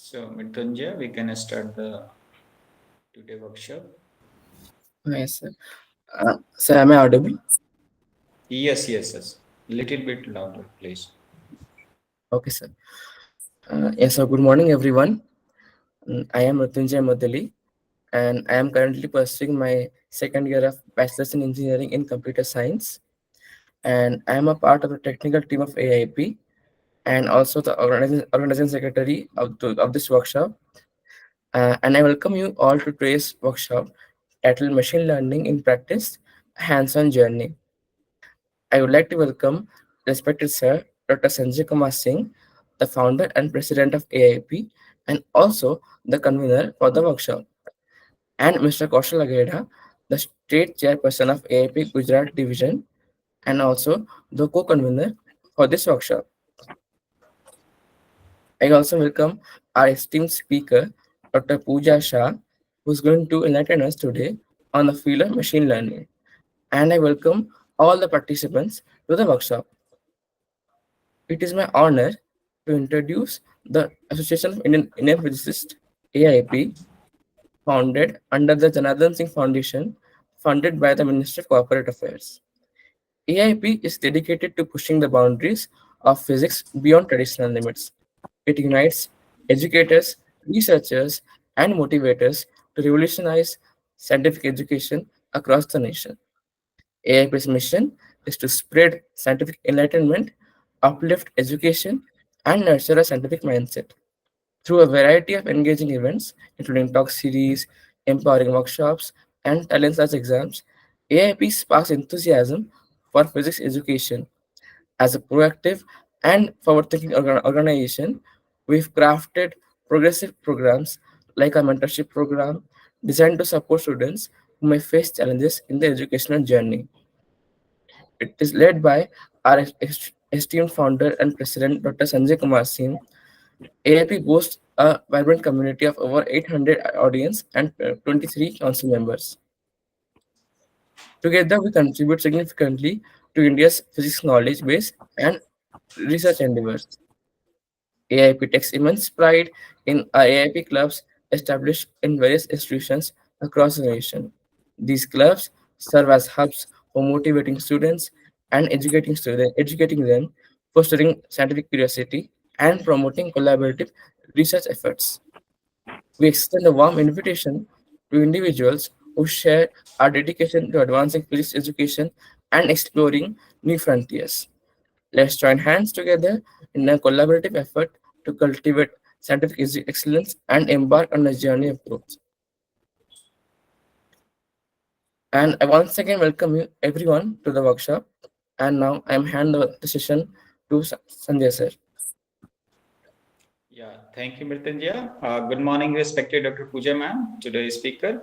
So, Mrityunjay, we can start the today workshop. Yes, sir. Sir, am I audible? Yes, yes, yes. Little bit louder, please. Okay, sir. Yes, sir. Good morning, everyone. I am Mrityunjay Madali, and I am currently pursuing my second year of Bachelor's in Engineering in Computer Science. And I am a part of the technical team of AIP and also the organizing secretary of this workshop. And I welcome you all to today's workshop titled Machine Learning in Practice, a Hands-on Journey. I would like to welcome respected Sir Dr. Sanjay Kumar Singh, the founder and president of AIP, and also the convener for the workshop, and Mr. Kaushal Ageda, the state chairperson of AIP Gujarat division, and also the co-convener for this workshop. I also welcome our esteemed speaker, Dr. Pooja Shah, who is going to enlighten us today on the field of machine learning. And I welcome all the participants to the workshop. It is my honor to introduce the Association of Indian Physicists, AIP, founded under the Janardhan Singh Foundation, funded by the Ministry of Corporate Affairs. AIP is dedicated to pushing the boundaries of physics beyond traditional limits. It unites educators, researchers, and motivators to revolutionize scientific education across the nation. AIP's mission is to spread scientific enlightenment, uplift education, and nurture a scientific mindset. Through a variety of engaging events, including talk series, empowering workshops, and talent search exams, AIP sparks enthusiasm for physics education. As a proactive and forward-thinking organization, we've crafted progressive programs like our mentorship program designed to support students who may face challenges in their educational journey. It is led by our esteemed founder and president, Dr. Sanjay Kumar Singh. AIP boasts a vibrant community of over 800 audience and 23 council members. Together, we contribute significantly to India's physics knowledge base and research endeavors. AIP takes immense pride in our AIP clubs established in various institutions across the nation. These clubs serve as hubs for motivating students and educating them, fostering scientific curiosity, and promoting collaborative research efforts. We extend a warm invitation to individuals who share our dedication to advancing physics education and exploring new frontiers. Let's join hands together in a collaborative effort to cultivate scientific excellence and embark on a journey of growth. And I once again welcome you everyone to the workshop. And now I'm hand over the session to Sanjay sir. Yeah, thank you, Mrityunjay. Good morning, respected Dr. Pooja ma'am, today's speaker,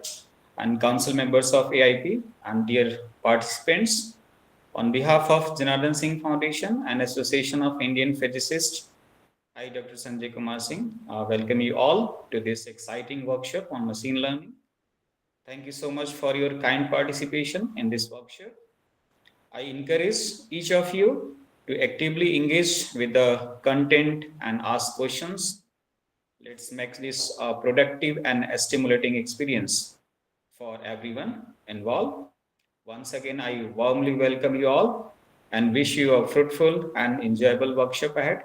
and council members of AIP, and dear participants. On behalf of Janardhan Singh Foundation and Association of Indian Physicists, I, Dr. Sanjay Kumar Singh, welcome you all to this exciting workshop on machine learning. Thank you so much for your kind participation in this workshop. I encourage each of you to actively engage with the content and ask questions. Let's make this a productive and a stimulating experience for everyone involved. Once again, I warmly welcome you all and wish you a fruitful and enjoyable workshop ahead.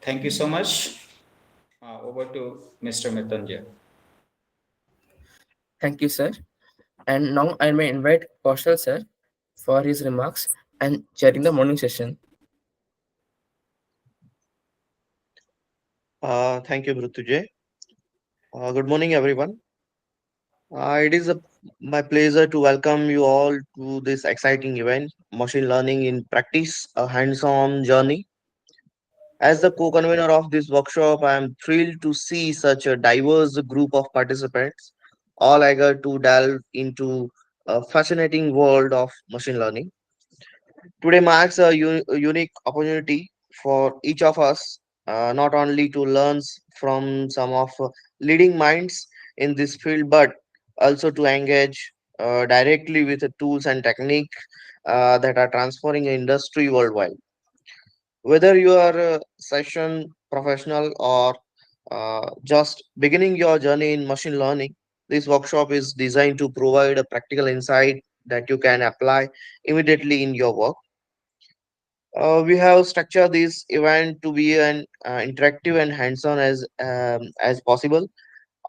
Thank you so much. Over to Mr. Mrityunjay. Thank you, sir. And now I may invite Kaushal sir for his remarks and chairing the morning session. Thank you, Mrutyunjay. Good morning, everyone. It is my pleasure to welcome you all to this exciting event, Machine Learning in Practice, a hands-on journey. As the co-convener of this workshop, I am thrilled to see such a diverse group of participants, all eager to delve into a fascinating world of machine learning. Today marks a unique opportunity for each of us, not only to learn from some of leading minds in this field, but also to engage directly with the tools and technique that are transforming the industry worldwide. Whether you are a session professional or just beginning your journey in machine learning, this workshop is designed to provide a practical insight that you can apply immediately in your work. We have structured this event to be an interactive and hands-on as possible,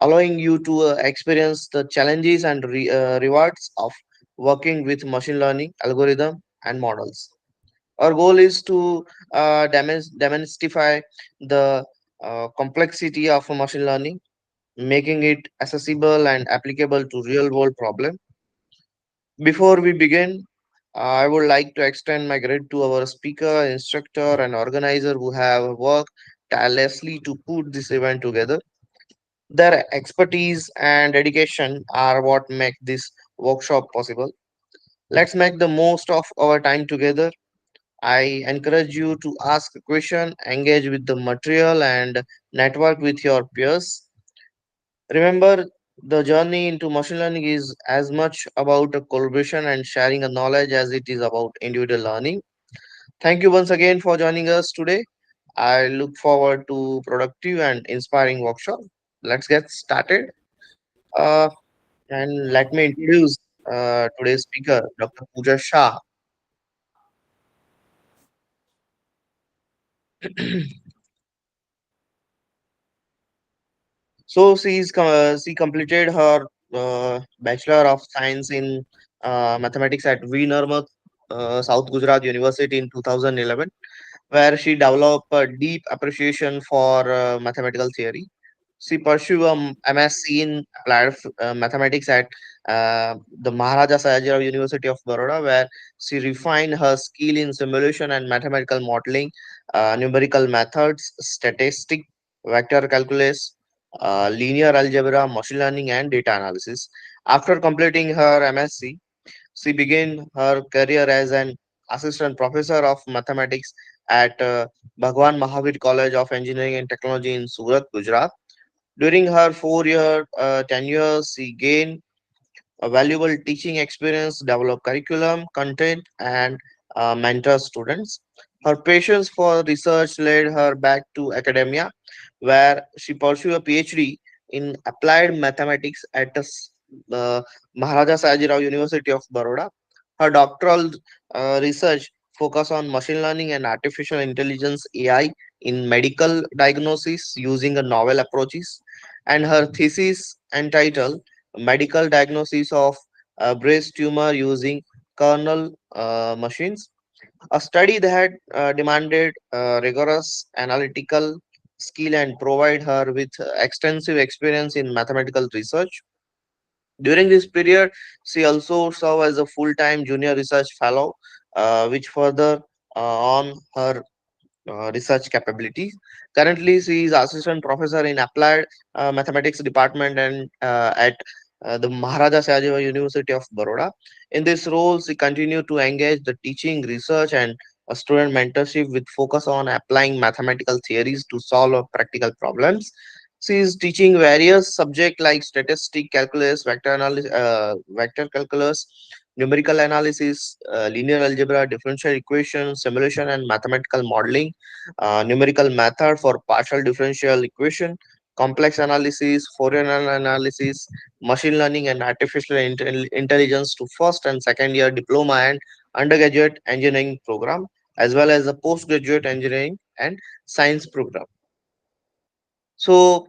allowing you to experience the challenges and rewards of working with machine learning algorithm and models. Our goal is to demystify the complexity of machine learning, making it accessible and applicable to real world problem. Before we begin, I would like to extend my gratitude to our speaker, instructor, and organizer who have worked tirelessly to put this event together. Their expertise and dedication are what make this workshop possible. Let's make the most of our time together. I encourage you to ask a question, engage with the material, and network with your peers. Remember, the journey into machine learning is as much about a collaboration and sharing a knowledge as it is about individual learning. Thank you once again for joining us today. I look forward to productive and inspiring workshop. Let's get started. Uh, and let me introduce today's speaker, Dr. Pooja Shah. So she completed her Bachelor of Science in Mathematics at V. Nirmat, South Gujarat University in 2011, where she developed a deep appreciation for mathematical theory. She pursued a MSc in Applied Mathematics at the Maharaja Sayajirao University of Baroda, where she refined her skill in simulation and mathematical modeling, numerical methods, statistic, vector calculus, linear algebra, machine learning, and data analysis. After completing her MSc, she began her career as an assistant professor of mathematics at Bhagwan Mahavir College of Engineering and Technology in Surat, Gujarat. During her 4 year tenure, she gained a valuable teaching experience, develop curriculum, content, and mentor students. Her passion for research led her back to academia, where she pursued a PhD in applied mathematics at the Maharaja Sayajirao University of Baroda. Her doctoral research focus on machine learning and artificial intelligence AI in medical diagnosis using a novel approaches, and her thesis entitled medical diagnosis of breast tumor using kernel machines, a study that demanded rigorous analytical skill and provide her with extensive experience in mathematical research. During this period, she also served as a full-time junior research fellow, which further on her research capabilities. Currently, she is assistant professor in applied mathematics department and at the Maharaja Sayajiva University of Baroda. In this role, she continued to engage the teaching, research, and student mentorship with focus on applying mathematical theories to solve practical problems. She is teaching various subjects like statistics, calculus, vector calculus, numerical analysis, linear algebra, differential equation, simulation, and mathematical modeling, numerical method for partial differential equation, complex analysis, Fourier analysis, machine learning, and artificial intelligence to first and second year diploma and undergraduate engineering program, as well as a postgraduate engineering and science program. So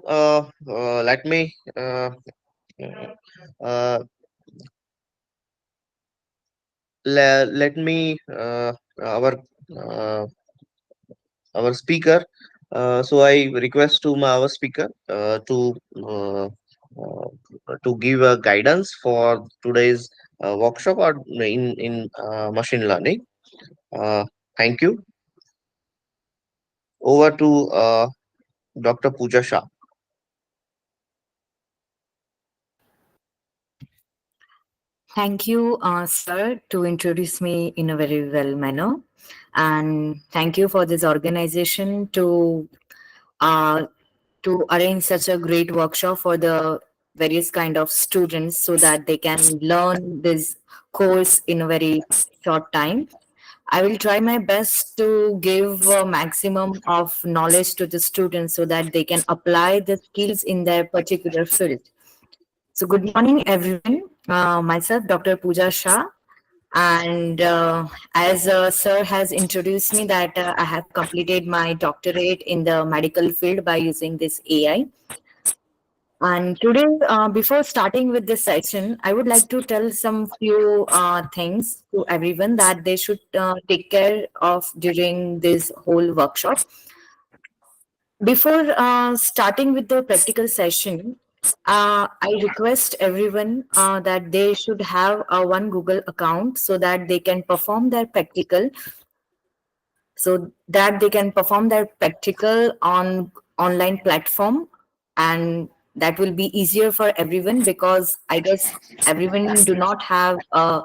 let me uh, let me uh, our speaker. So I request to our speaker to give a guidance for today's workshop or in machine learning. Uh, Thank you. Over to Dr. Pooja Shah. Thank you, sir, to introduce me in a very well manner. And thank you for this organization uh, to arrange such a great workshop for the various kind of students so that they can learn this course in a very short time. I will try my best to give a maximum of knowledge to the students so that they can apply the skills in their particular field. So, good morning, everyone. Myself, Dr. Pooja Shah, and as Sir has introduced me, that I have completed my doctorate in the medical field by using this AI. And today, before starting with this session, I would like to tell some few things to everyone that they should take care of during this whole workshop. Before starting with the practical session, I request everyone that they should have a one Google account so that they can perform their practical, on online platform, and that will be easier for everyone because I guess everyone do not have a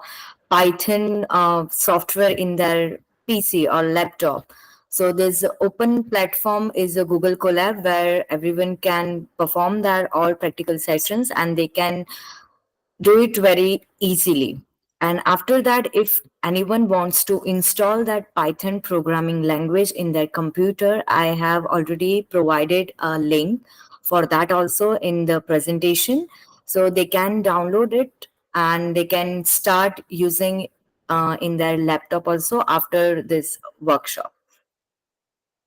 Python software in their PC or laptop. So this open platform is a Google Colab where everyone can perform their all practical sessions and they can do it very easily. And after that, if anyone wants to install that Python programming language in their computer, I have already provided a link for that also in the presentation. So they can download it and they can start using in their laptop also after this workshop.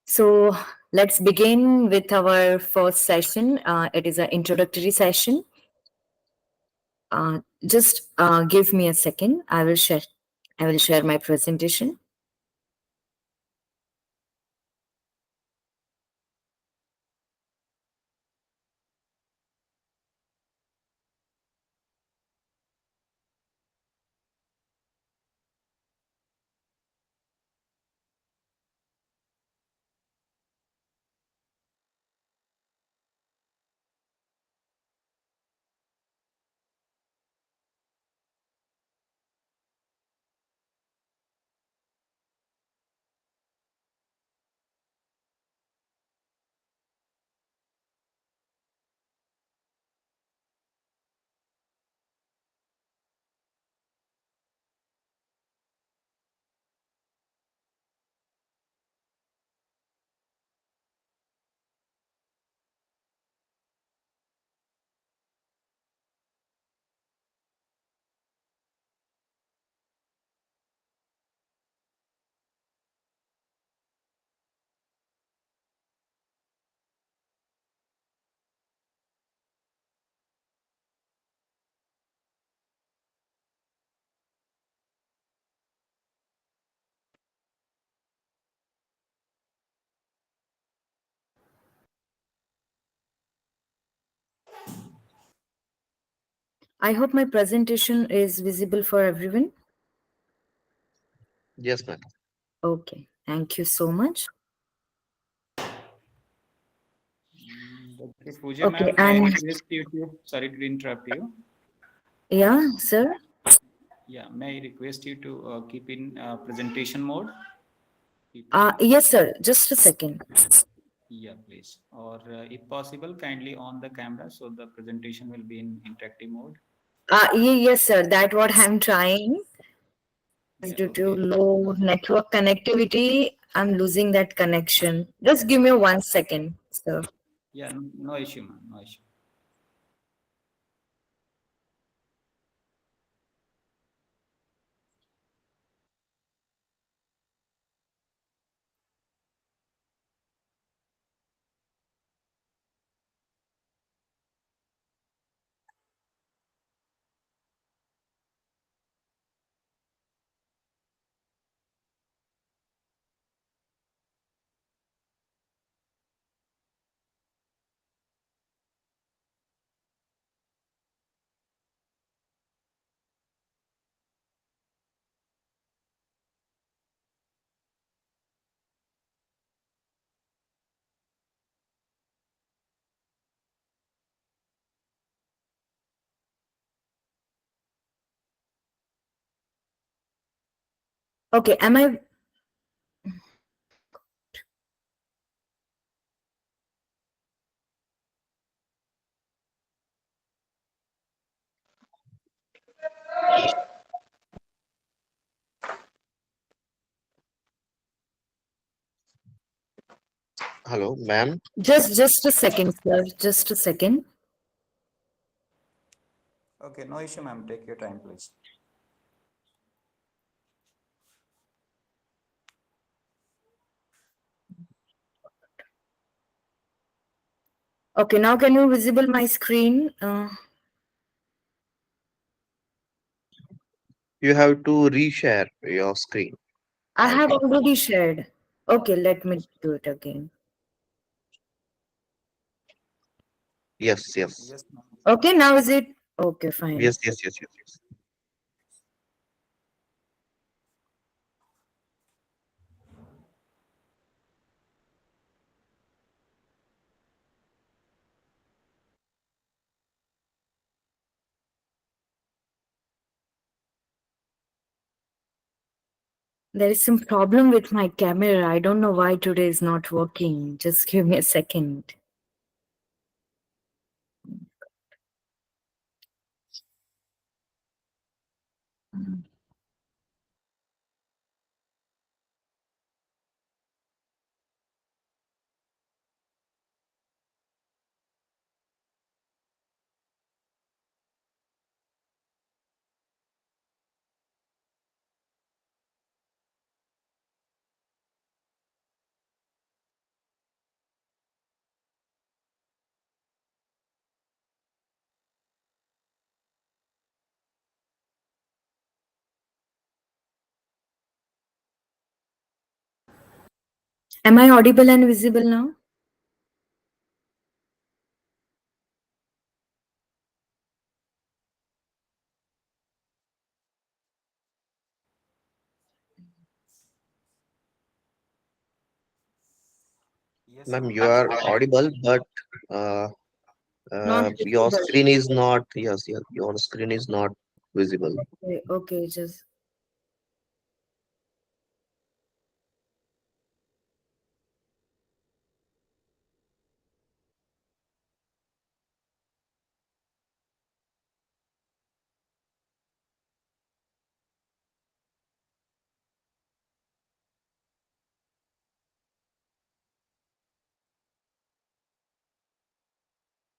So let's begin with our first session. It is an introductory session. Just give me a second. I will share. I will share my presentation. I hope my presentation is visible for everyone. Yes, ma'am. Okay, thank you so much. Dr. Pooja, Okay, ma'am, may I and request you to, sorry to interrupt you. yeah, sir. Yeah, may I request you to keep in presentation mode? Yes, sir. Just a second. Yeah, please. Or if possible, kindly on the camera so the presentation will be in interactive mode. Yes, sir. That what I'm trying. Yeah, Due to okay. low network connectivity, I'm losing that connection. Just give me 1 second, sir. Yeah, no issue, ma'am, no issue. Okay, am I? Hello, ma'am. Just a second, sir. Just a second. Okay, no issue, ma'am. Take your time, please. Okay, now can you visible my screen? You have to reshare your screen, I I have think. already shared. Okay, let me do it again. Yes, yes. Yes, ma'am. Okay, now is it? Okay, fine. Yes, yes, yes, yes, yes. There is some problem with my camera. I don't know why today is not working. Just give me a second. Am I audible and visible now? Yes, Ma'am, ma'am. you are audible, but uh, Not your visible. screen is not, yes, yes, your screen is not visible. Okay, okay, just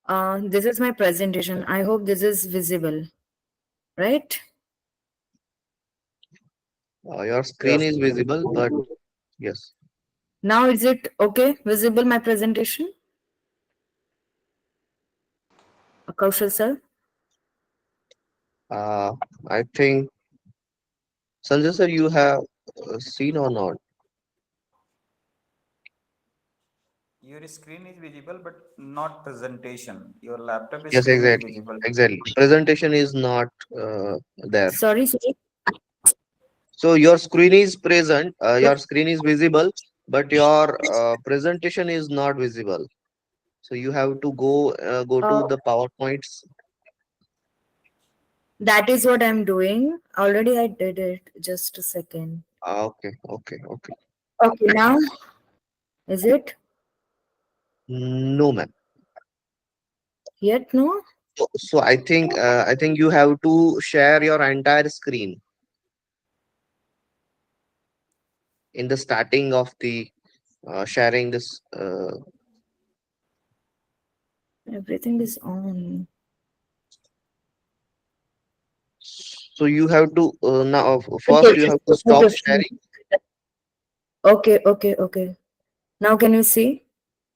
this is my presentation. I hope this is visible, right? Your screen is visible, but yes, Now is it okay? Visible my presentation? Kaushal sir? uh, I think, Sanjay sir, you have seen or not? Your screen is visible, but not presentation. Your laptop Yes, screen is exactly, visible. exactly. Presentation is not there. Sorry, sorry. So your screen is present, your screen is visible, but your presentation is not visible. So you have to go to Uh, the PowerPoints. that is what I'm doing. Already I did it. Just a second. Okay, okay, okay. Okay, now is it? No, ma'am. Yet no? So I think you have to share your entire screen in the starting of the sharing this. Everything is on. So you have to now Okay, first you have to stop okay, sharing. okay, okay, okay. Now can you see?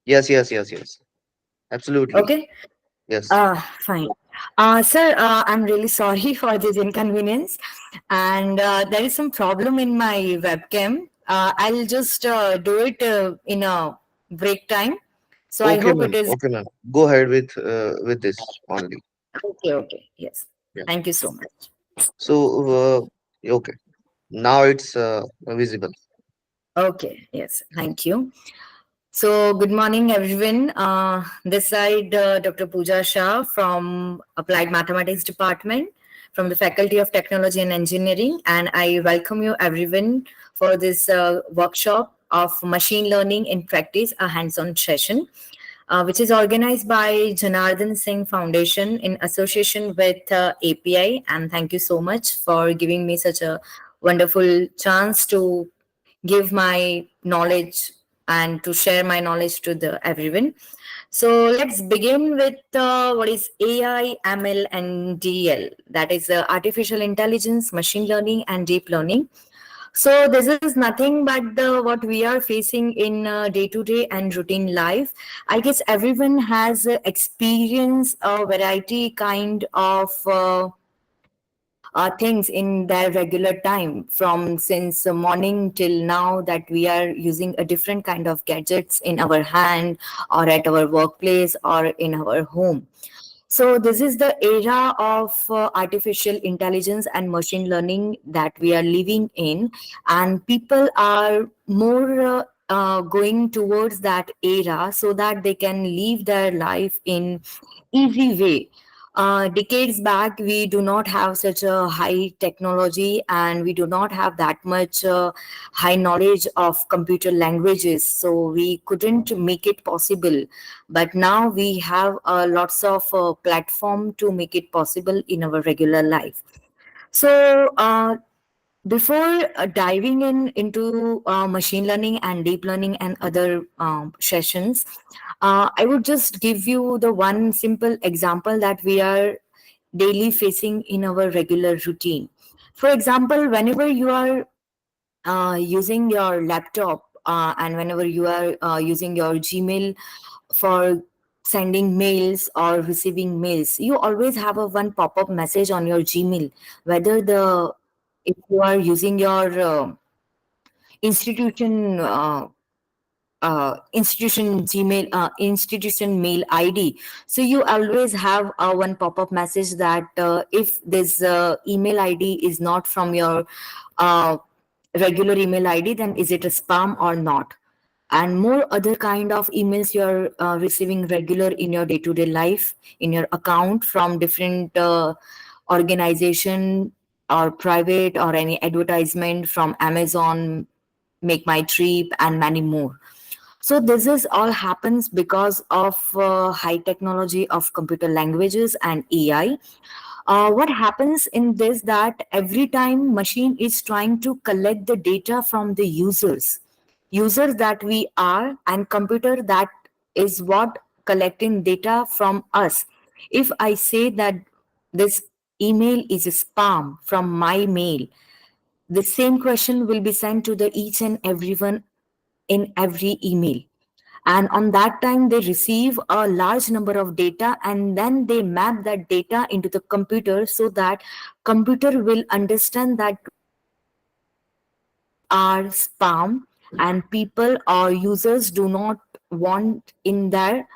Yes, yes, yes, yes. Absolutely. Okay. Yes. Fine. Sir, I'm really sorry for this inconvenience, and there is some problem in my webcam. I'll just do it in a break time. So I Okay, hope ma'am. it is Okay, ma'am. Go ahead with this only. okay. Okay. Yes. Yeah. Thank you so much. So okay. Now it's visible. Okay. Yes. Thank you. So, good morning, everyone. This side, Dr. Pooja Shah from Applied Mathematics Department from the Faculty of Technology and Engineering, and I welcome you, everyone, for this workshop of machine learning in practice, a hands-on session, which is organized by Janardhan Singh Foundation in association with API. And thank you so much for giving me such a wonderful chance to give my knowledge and to share my knowledge to the everyone. So let's begin with what is AI, ML, and DL. That is artificial intelligence, machine learning, and deep learning. So this is nothing but what we are facing in day to day and routine life. I guess everyone has experienced a variety kind of things in their regular time, from since morning till now, that we are using a different kind of gadgets in our hand or at our workplace or in our home. So this is the era of artificial intelligence and machine learning that we are living in, and people are more going towards that era so that they can live their life in easy way. Decades back, we do not have such a high technology, and we do not have that much high knowledge of computer languages, so we couldn't make it possible. But now we have lots of platform to make it possible in our regular life. So before diving in into machine learning and deep learning and other sessions, I would just give you the one simple example that we are daily facing in our regular routine. For example, whenever you are using your laptop and whenever you are using your Gmail for sending mails or receiving mails, you always have a one pop-up message on your Gmail, whether the if you are using your institution institution Gmail, institution mail ID. So you always have one pop-up message that if this email ID is not from your uh, regular email ID, then is it a spam or not? And more other kind of emails you're receiving regular in your day-to-day life, in your account, from different organization or private or any advertisement from Amazon, Make My Trip, and many more. So this is all happens because of high technology of computer languages and AI. What happens in this, that every time machine is trying to collect the data from the users that we are, and computer that is what collecting data from us. If I say that this email is a spam from my mail, the same question will be sent to the each and everyone in every email, and on that time they receive a large number of data, and then they map that data into the computer so that computer will understand that are spam and people or users do not want in their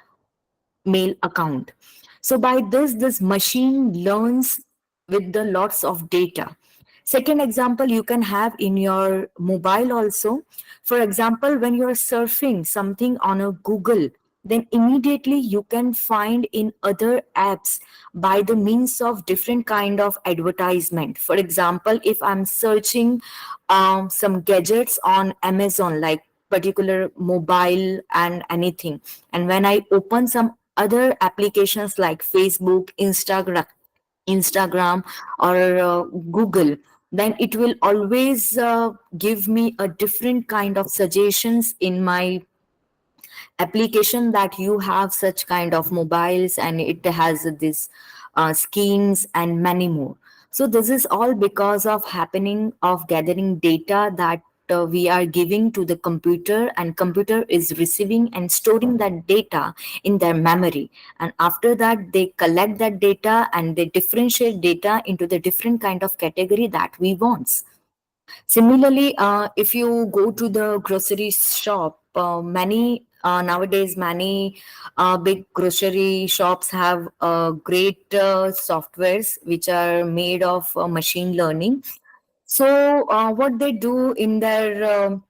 mail account. So by this machine learns with the lots of data. Second example you can have in your mobile also. For example, when you are surfing something on a Google, then immediately you can find in other apps by the means of different kind of advertisement. For example, if I'm searching some gadgets on Amazon, like particular mobile and anything, and when I open some other applications like Facebook, Instagram, or Google, then it will always give me a different kind of suggestions in my application, that you have such kind of mobiles and it has this schemes and many more. So this is all because of happening of gathering data that we are giving to the computer, and computer is receiving and storing that data in their memory, and after that they collect that data and they differentiate data into the different kind of category that we want. Similarly, if you go to the grocery shop, many nowadays many big grocery shops have great softwares which are made of machine learning. So what they do in their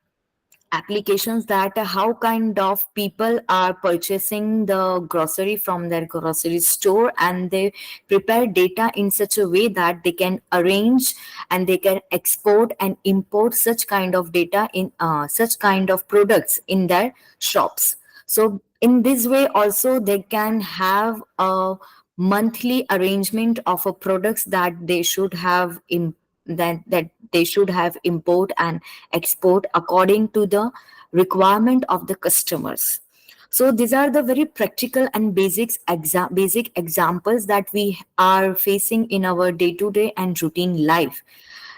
applications, that how kind of people are purchasing the grocery from their grocery store, and they prepare data in such a way that they can arrange and they can export and import such kind of data in such kind of products in their shops. So in this way also they can have a monthly arrangement of a products that they should have that they should have import and export according to the requirement of the customers. So these are the very practical and basic examples that we are facing in our day-to-day and routine life.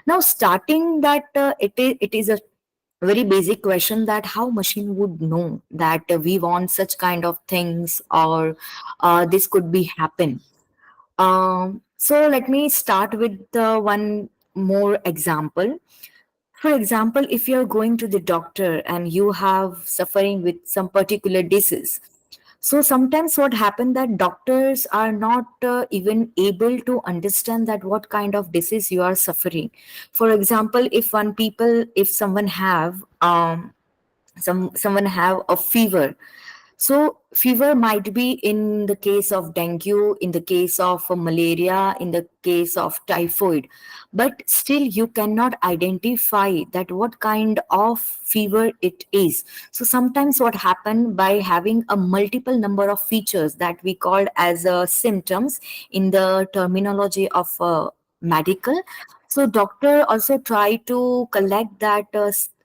Now, starting that, it is a very basic question that how machine would know that we want such kind of things, or this could be happen. So let me start with one more example. For example, if you're going to the doctor and you have suffering with some particular disease, so sometimes what happens that doctors are not even able to understand that what kind of disease you are suffering. For example, if someone have someone have a fever, so fever might be in the case of dengue, in the case of malaria, in the case of typhoid, but still you cannot identify that what kind of fever it is. So sometimes what happen by having a multiple number of features that we called as symptoms in the terminology of medical. So doctor also try to collect that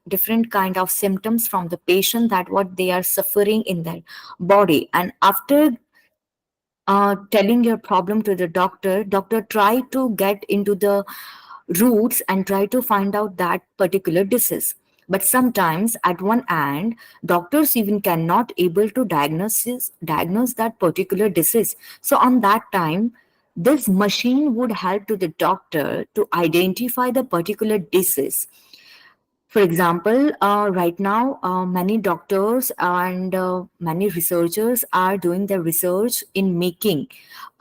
different kind of symptoms from the patient, that what they are suffering in their body, and after telling your problem to the doctor try to get into the roots and try to find out that particular disease. But sometimes at one end, doctors even cannot able to diagnose that particular disease. So on that time, this machine would help to the doctor to identify the particular disease. For example, right now, many doctors and many researchers are doing their research in making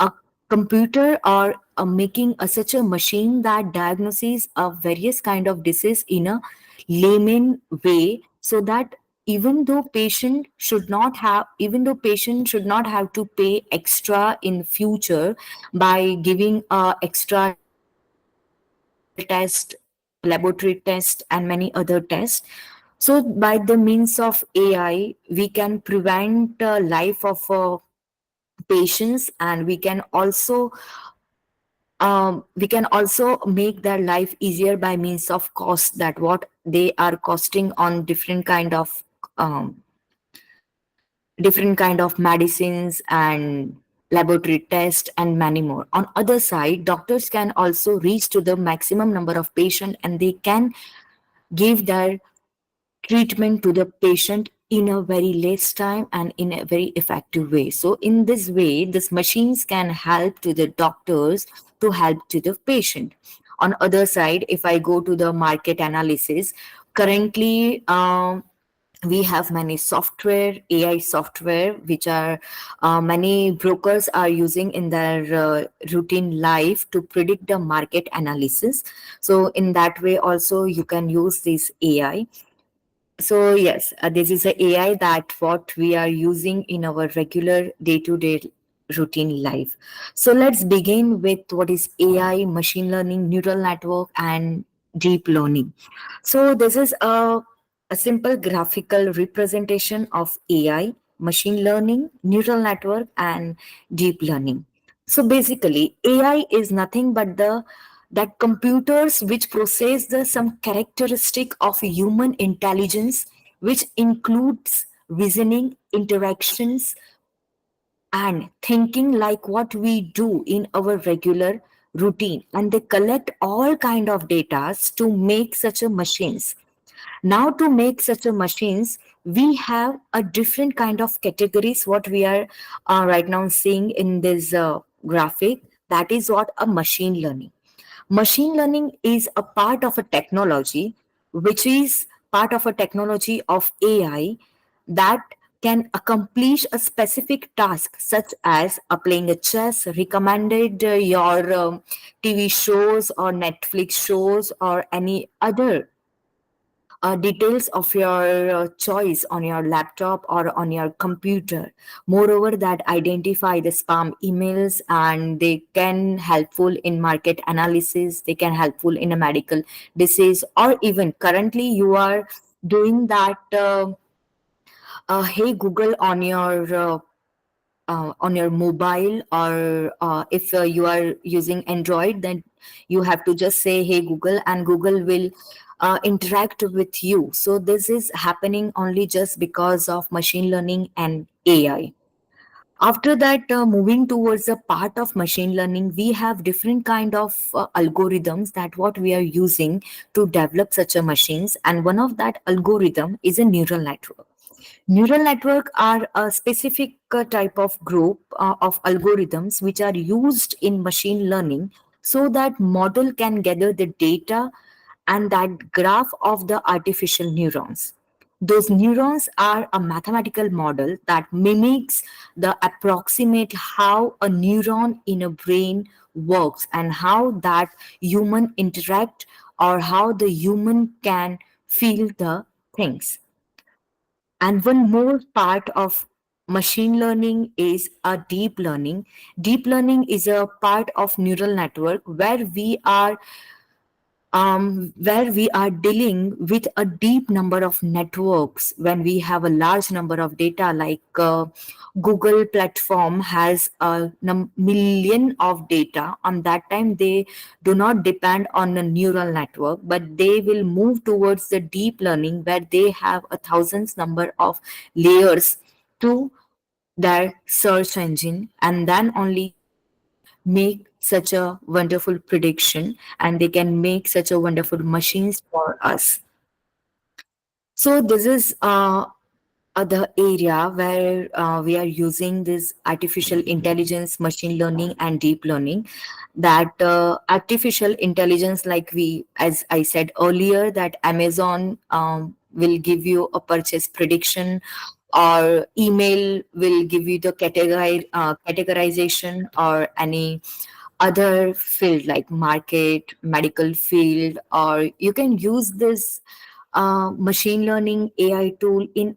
a computer, or making such a machine that diagnoses various kind of disease in a layman way, so that even though patient should not have to pay extra in future by giving extra medical test, laboratory test, and many other tests. So by the means of AI, we can prevent life of patients, and we can also make their life easier by means of cost, that what they are costing on um, different kind of medicines and laboratory tests and many more. On other side, doctors can also reach to the maximum number of patient, and they can give their treatment to the patient in a very less time and in a very effective way. So in this way, these machines can help to the doctors to help to the patient. On other side, if I go to the market analysis, currently we have many software, AI software, which are many brokers are using in their routine life to predict the market analysis. So in that way also you can use this AI. So yes, this is a AI that what we are using in our regular day-to-day routine life. So let's begin with what is AI, machine learning, neural network, and deep learning. So this is a simple graphical representation of AI, machine learning, neural network, and deep learning. So basically, AI is nothing but the that computers which process the some characteristic of human intelligence, which includes reasoning, interactions, and thinking like what we do in our regular routine, and they collect all kind of data to make such a machines. Now to make such a machines, we have a different kind of categories what we are right now seeing in this graphic. That is what a machine learning. Machine learning is a part of a technology, which is part of a technology of AI, that can accomplish a specific task, such as playing a chess, recommended your TV shows or Netflix shows or any other details of your choice on your laptop or on your computer. Moreover, that identify the spam emails, and they can helpful in market analysis, they can helpful in a medical disease, or even currently you are doing that hey Google on your mobile, or if you are using Android, then you have to just say hey Google, and Google will interact with you. So this is happening only just because of machine learning and AI. After that, moving towards a part of machine learning, we have different kind of algorithms that what we are using to develop such a machines, and one of that algorithm is a neural network. Neural network are a specific type of group of algorithms which are used in machine learning, so that model can gather the data and that graph of the artificial neurons. Those neurons are a mathematical model that mimics the approximate how a neuron in a brain works and how that human interact, or how the human can feel the things. And one more part of machine learning is a deep learning. Deep learning is a part of neural network where we are dealing with a deep number of networks. When we have a large number of data, like Google platform has a million of data, on that time they do not depend on a neural network, but they will move towards the deep learning where they have a thousands number of layers to their search engine, and then only they can make such a wonderful prediction, and they can make such a wonderful machines for us. So this is the area where we are using this artificial intelligence, machine learning, and deep learning. That artificial intelligence, like we, as I said earlier, that Amazon will give you a purchase prediction, or email will give you the categorization, or any other field like market, medical field, or you can use this machine learning AI tool in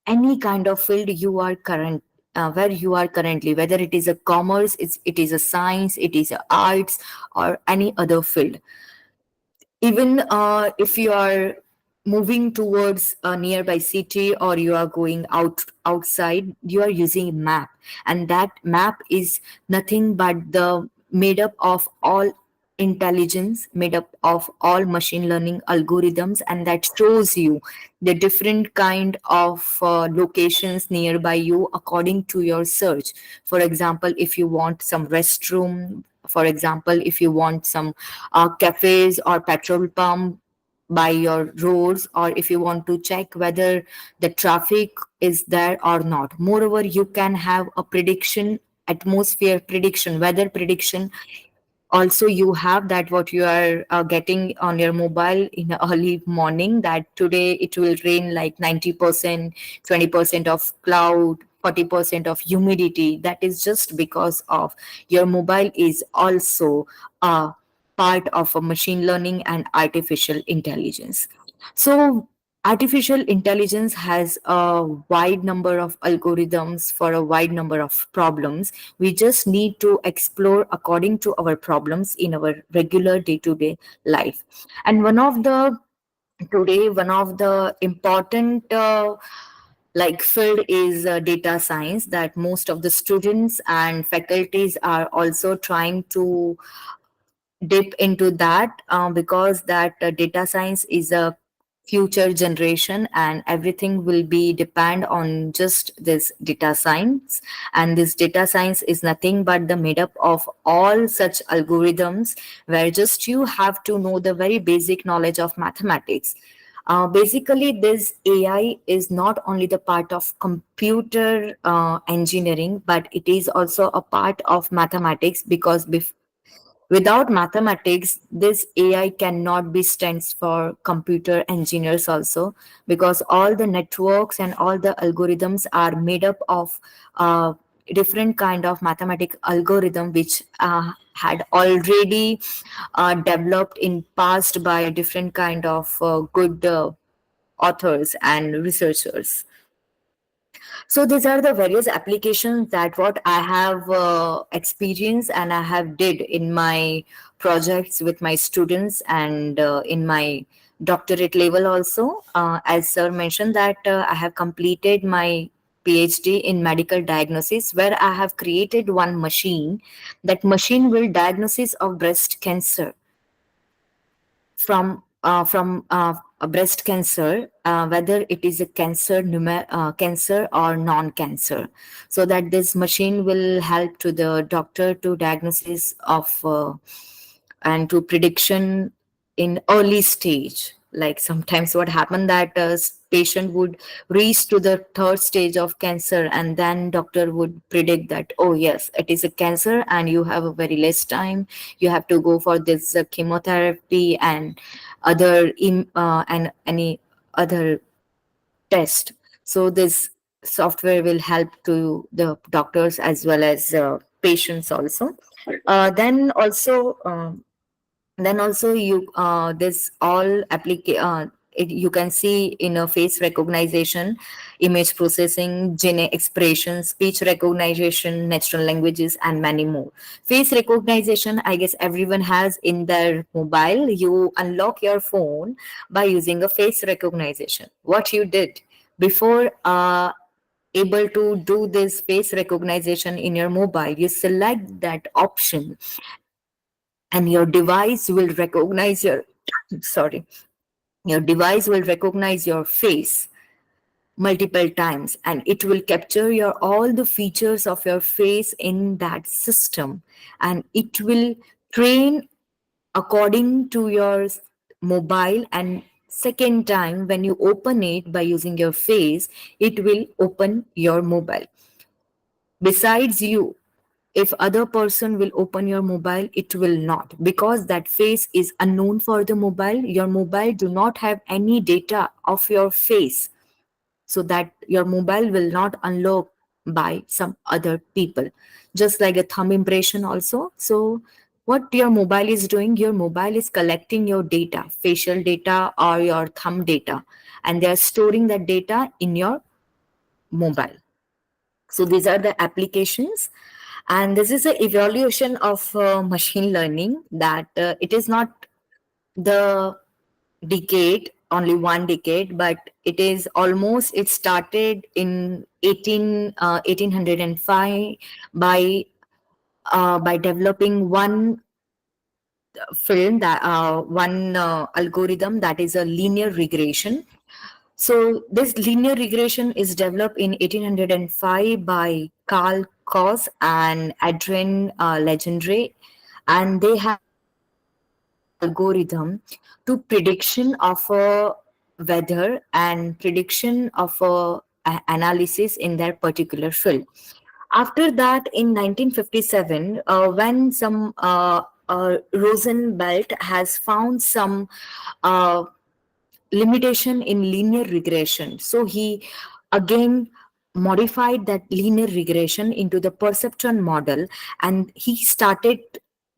any kind of field you are current where you are currently, whether it is a commerce, it is a science, it is a arts, or any other field. Even if you are moving towards a nearby city, or you are going outside, you are using a map, and that map is nothing but the made up of all intelligence, made up of all machine learning algorithms, and that shows you the different kind of locations nearby you according to your search. For example, if you want some restroom, for example, if you want some cafes or petrol pump by your roads, or if you want to check whether the traffic is there or not. Moreover, you can have a prediction, atmosphere prediction, weather prediction. Also you have that what you are getting on your mobile in the early morning, that today it will rain like 90%, 20% of cloud, 40% of humidity. That is just because of your mobile is also a part of a machine learning and artificial intelligence. So artificial intelligence has a wide number of algorithms for a wide number of problems. We just need to explore according to our problems in our regular day-to-day life. And one of the important like field is data science, that most of the students and faculties are also trying to dip into that, because that data science is a future generation, and everything will be depend on just this data science. And this data science is nothing but the made up of all such algorithms, where just you have to know the very basic knowledge of mathematics. Basically, this AI is not only the part of computer engineering, but it is also a part of mathematics, because without mathematics, this AI cannot be stands for computer engineers also, because all the networks and all the algorithms are made up of different kind of mathematic algorithm, which had already developed in past by different kind of good authors and researchers. So these are the various applications that what I have experienced and I have did in my projects with my students, and in my doctorate level also. As sir mentioned that I have completed my PhD in medical diagnosis, where I have created one machine. That machine will diagnosis of breast cancer from from a breast cancer, whether it is a cancer or non-cancer, so that this machine will help to the doctor to diagnosis of and to prediction in early stage. Like sometimes what happened that patient would reach to the third stage of cancer, and then doctor would predict that, oh yes, it is a cancer and you have a very less time, you have to go for this chemotherapy and and any other test. So this software will help to the doctors as well as patients also. Then also you this all you can see in a face recognition, image processing, gene expression, speech recognition, natural languages, and many more. Face recognition, I guess everyone has in their mobile. You unlock your phone by using a face recognition. What you did before able to do this face recognition in your mobile, you select that option and your device will recognize your sorry, your device will recognize your face multiple times, and it will capture your all the features of your face in that system, and it will train according to your mobile. And second time when you open it by using your face, it will open your mobile. Besides you, if other person will open your mobile, it will not, because that face is unknown for the mobile. Your mobile do not have any data of your face, so that your mobile will not unlock by some other people. Just like a thumb impression also. So what your mobile is doing, your mobile is collecting your data, facial data or your thumb data, and they are storing that data in your mobile. So these are the applications, and this is the evaluation of machine learning, that it is not the decade, only one decade, but it is almost, it started in 1805 by developing one film, that one algorithm, that is a linear regression. So this linear regression is developed in 1805 by Carl Coase and Adrian Legendre, and they have algorithm to prediction of a weather and prediction of analysis in their particular field. After that, in 1957, when some Rosenbelt has found some uh, limitation in linear regression. So he again modified that linear regression into the perceptron model, and he started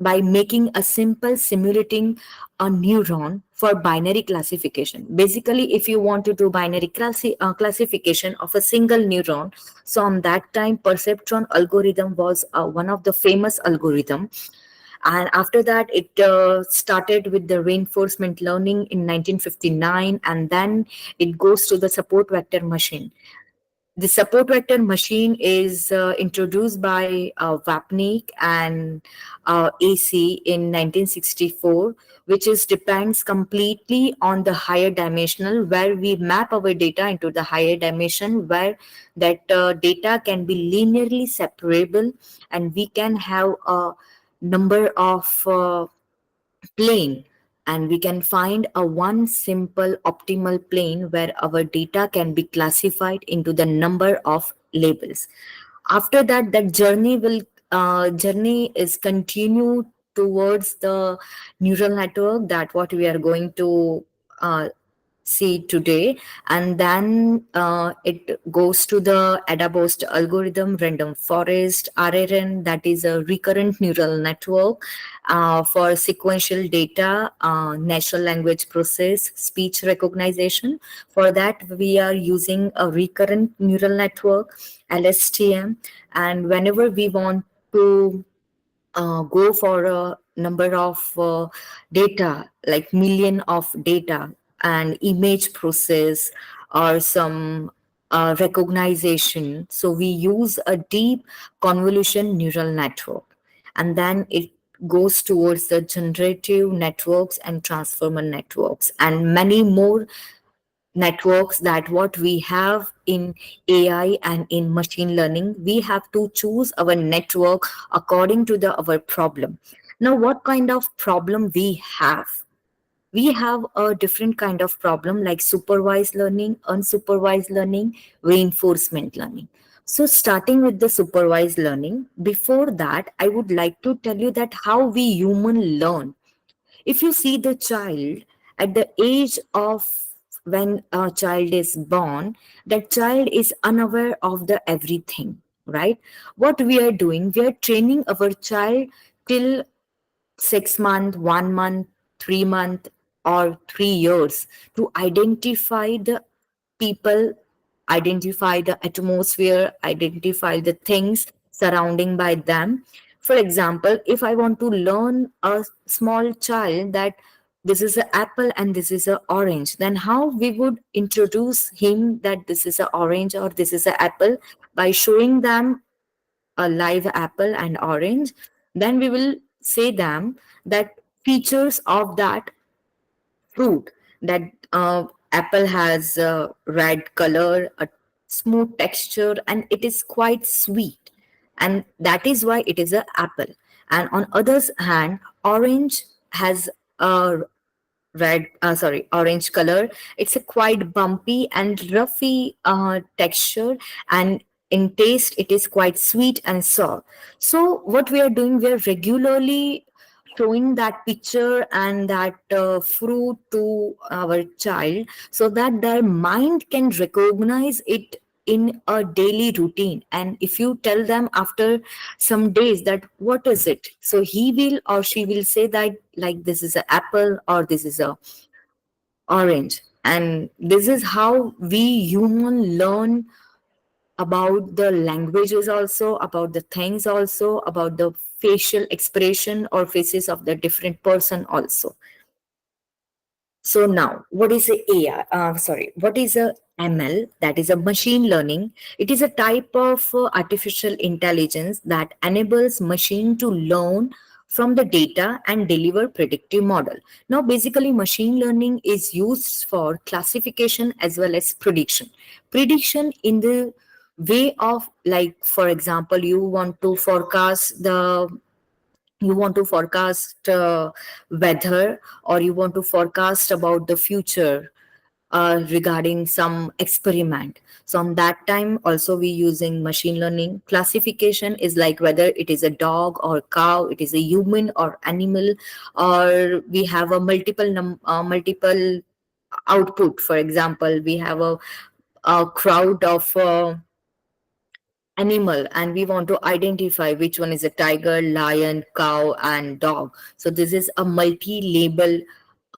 by making a simple simulating a neuron for binary classification. Basically, if you want to do binary classification of a single neuron, so on that time perceptron algorithm was one of the famous algorithm. And after that, it started with the reinforcement learning in 1959, and then it goes to the support vector machine. The support vector machine is introduced by Wapnick and AC in 1964, which is depends completely on the higher dimensional, where we map our data into the higher dimension, where that data can be linearly separable, and we can have a number of plane, and we can find a one simple optimal plane where our data can be classified into the number of labels. After that, that journey is continued towards the neural network, that what we are going to uh, see today. And then it goes to the ADA-based algorithm, random forest, RNN, that is a recurrent neural network for sequential data, natural language process, speech recognition. For that, we are using a recurrent neural network, LSTM. And whenever we want to go for a number of data, like million of data and image process or some recognition, so we use a deep convolution neural network, and then it goes towards the generative networks and transformer networks and many more networks that what we have in AI and in machine learning. We have to choose our network according to our problem. Now, what kind of problem we have? We have a different kind of problem like supervised learning, unsupervised learning, reinforcement learning. So, starting with the supervised learning, before that, I would like to tell you that how we human learn. If you see the child at the age of when a child is born, that child is unaware of the everything, right? What we are doing, we are training our child till 6 month, 1 month, 3 month, or 3 years to identify the people, identify the atmosphere, identify the things surrounding by them. For example, if I want to learn a small child that this is an apple and this is an orange, then how we would introduce him that this is an orange or this is an apple? By showing them a live apple and orange, then we will say them that features of that fruit, that apple has a red color, a smooth texture, and it is quite sweet, and that is why it is an apple. And on other's hand, orange has a orange color. It's a quite bumpy and roughy texture, and in taste it is quite sweet and sour. So what we are doing, we are regularly showing that picture and that fruit to our child so that their mind can recognize it in a daily routine. And if you tell them after some days that what is it, so he will or she will say that like this is an apple or this is a orange. And this is how we human learn about the languages, also about the things, also about the facial expression or faces of the different person also. So now, what is a AI? What is a ML? That is a machine learning. It is a type of artificial intelligence that enables machine to learn from the data and deliver predictive model. Now, basically, machine learning is used for classification as well as prediction. Prediction in the way of, like, for example, you want to forecast weather, or you want to forecast about the future regarding some experiment. So on that time also we using machine learning. Classification is like whether it is a dog or cow, it is a human or animal, or we have a multiple output. For example, we have a crowd of animal and we want to identify which one is a tiger, lion, cow, and dog. So this is a multi-label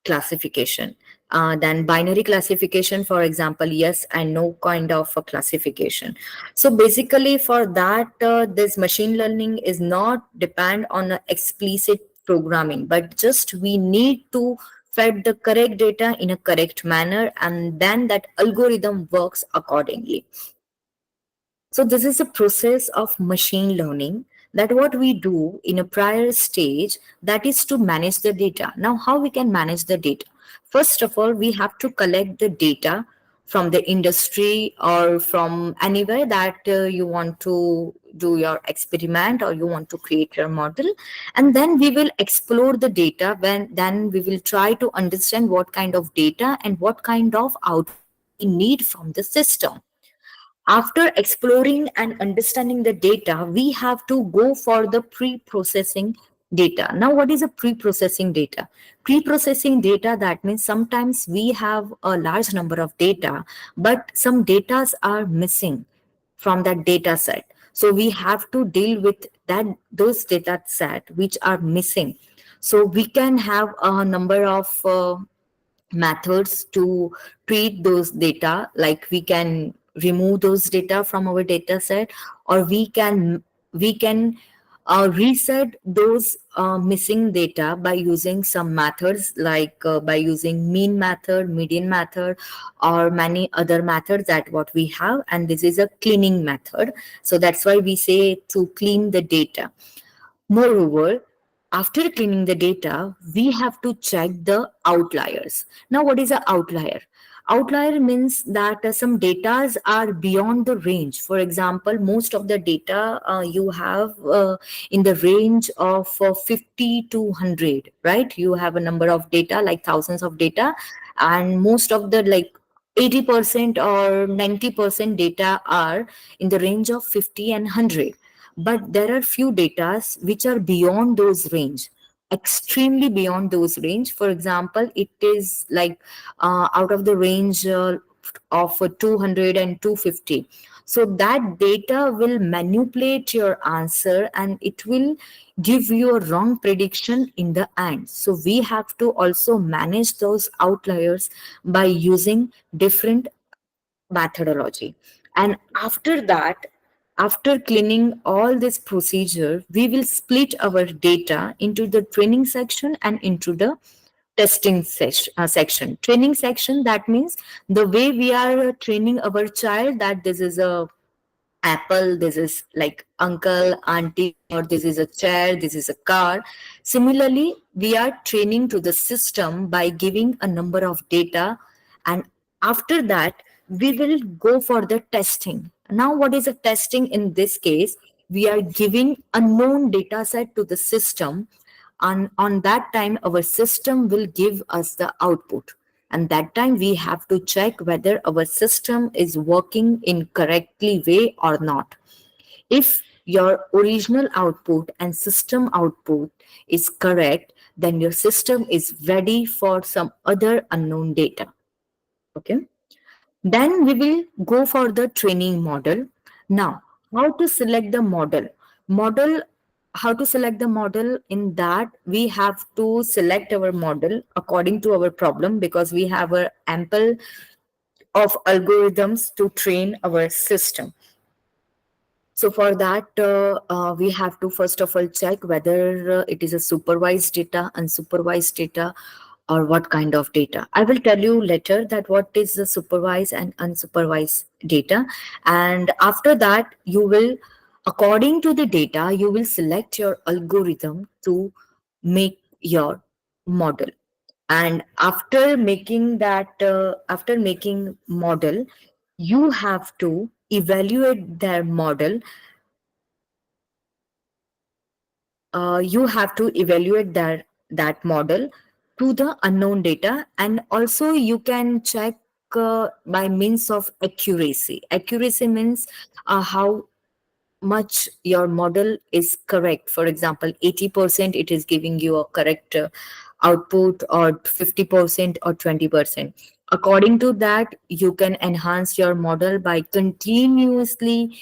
classification. Then binary classification, for example, yes and no kind of a classification. So basically for that, this machine learning is not depend on a explicit programming, but just we need to fed the correct data in a correct manner, and then that algorithm works accordingly. So this is a process of machine learning, that what we do in a prior stage, that is to manage the data. Now, how we can manage the data? First of all, we have to collect the data from the industry or from anywhere that you want to do your experiment or you want to create your model. And then we will explore the data, when then we will try to understand what kind of data and what kind of output we need from the system. After exploring and understanding the data, we have to go for the pre-processing data. Now, what is a pre-processing data? Pre-processing data, that means sometimes we have a large number of data, but some data are missing from that data set. So we have to deal with that, those data set which are missing. So we can have a number of methods to treat those data, like we can remove those data from our data set, or we can reset those missing data by using some methods, like by using mean method, median method, or many other methods that what we have. And this is a cleaning method, so that's why we say to clean the data. Moreover, after cleaning the data, we have to check the outliers. Now, what is an outlier? Outlier means that some datas are beyond the range. For example, most of the data you have in the range of 50 to 100, right? You have a number of data, like thousands of data, and most of the, like, 80% or 90% data are in the range of 50 and 100. But there are few datas which are beyond those range, extremely beyond those range. For example, it is like out of the range of 200 and 250. So that data will manipulate your answer and it will give you a wrong prediction in the end. So we have to also manage those outliers by using different methodology. And after that, after cleaning all this procedure, we will split our data into the training section and into the testing section. Training section, that means the way we are training our child, that this is a apple, this is like uncle, auntie, or this is a chair, this is a car. Similarly, we are training to the system by giving a number of data, and after that we will go for the testing. Now, what is a testing? In this case, we are giving a known data set to the system, and on that time our system will give us the output, and that time we have to check whether our system is working in correctly way or not. If your original output and system output is correct, then your system is ready for some other unknown data. Okay, then we will go for the training model. Now, how to select the model how to select the model? In that, we have to select our model according to our problem, because we have a ample of algorithms to train our system. So for that, we have to first of all check whether it is a supervised data, unsupervised data, or what kind of data. I will tell you later that what is the supervised and unsupervised data. And after that, you will, according to the data, you will select your algorithm to make your model. And after making model, you have to evaluate their model. You have to evaluate that model to the unknown data, and also you can check by means of accuracy. Accuracy means how much your model is correct. For example, 80% it is giving you a correct output, or 50% or 20%. According to that, you can enhance your model by continuously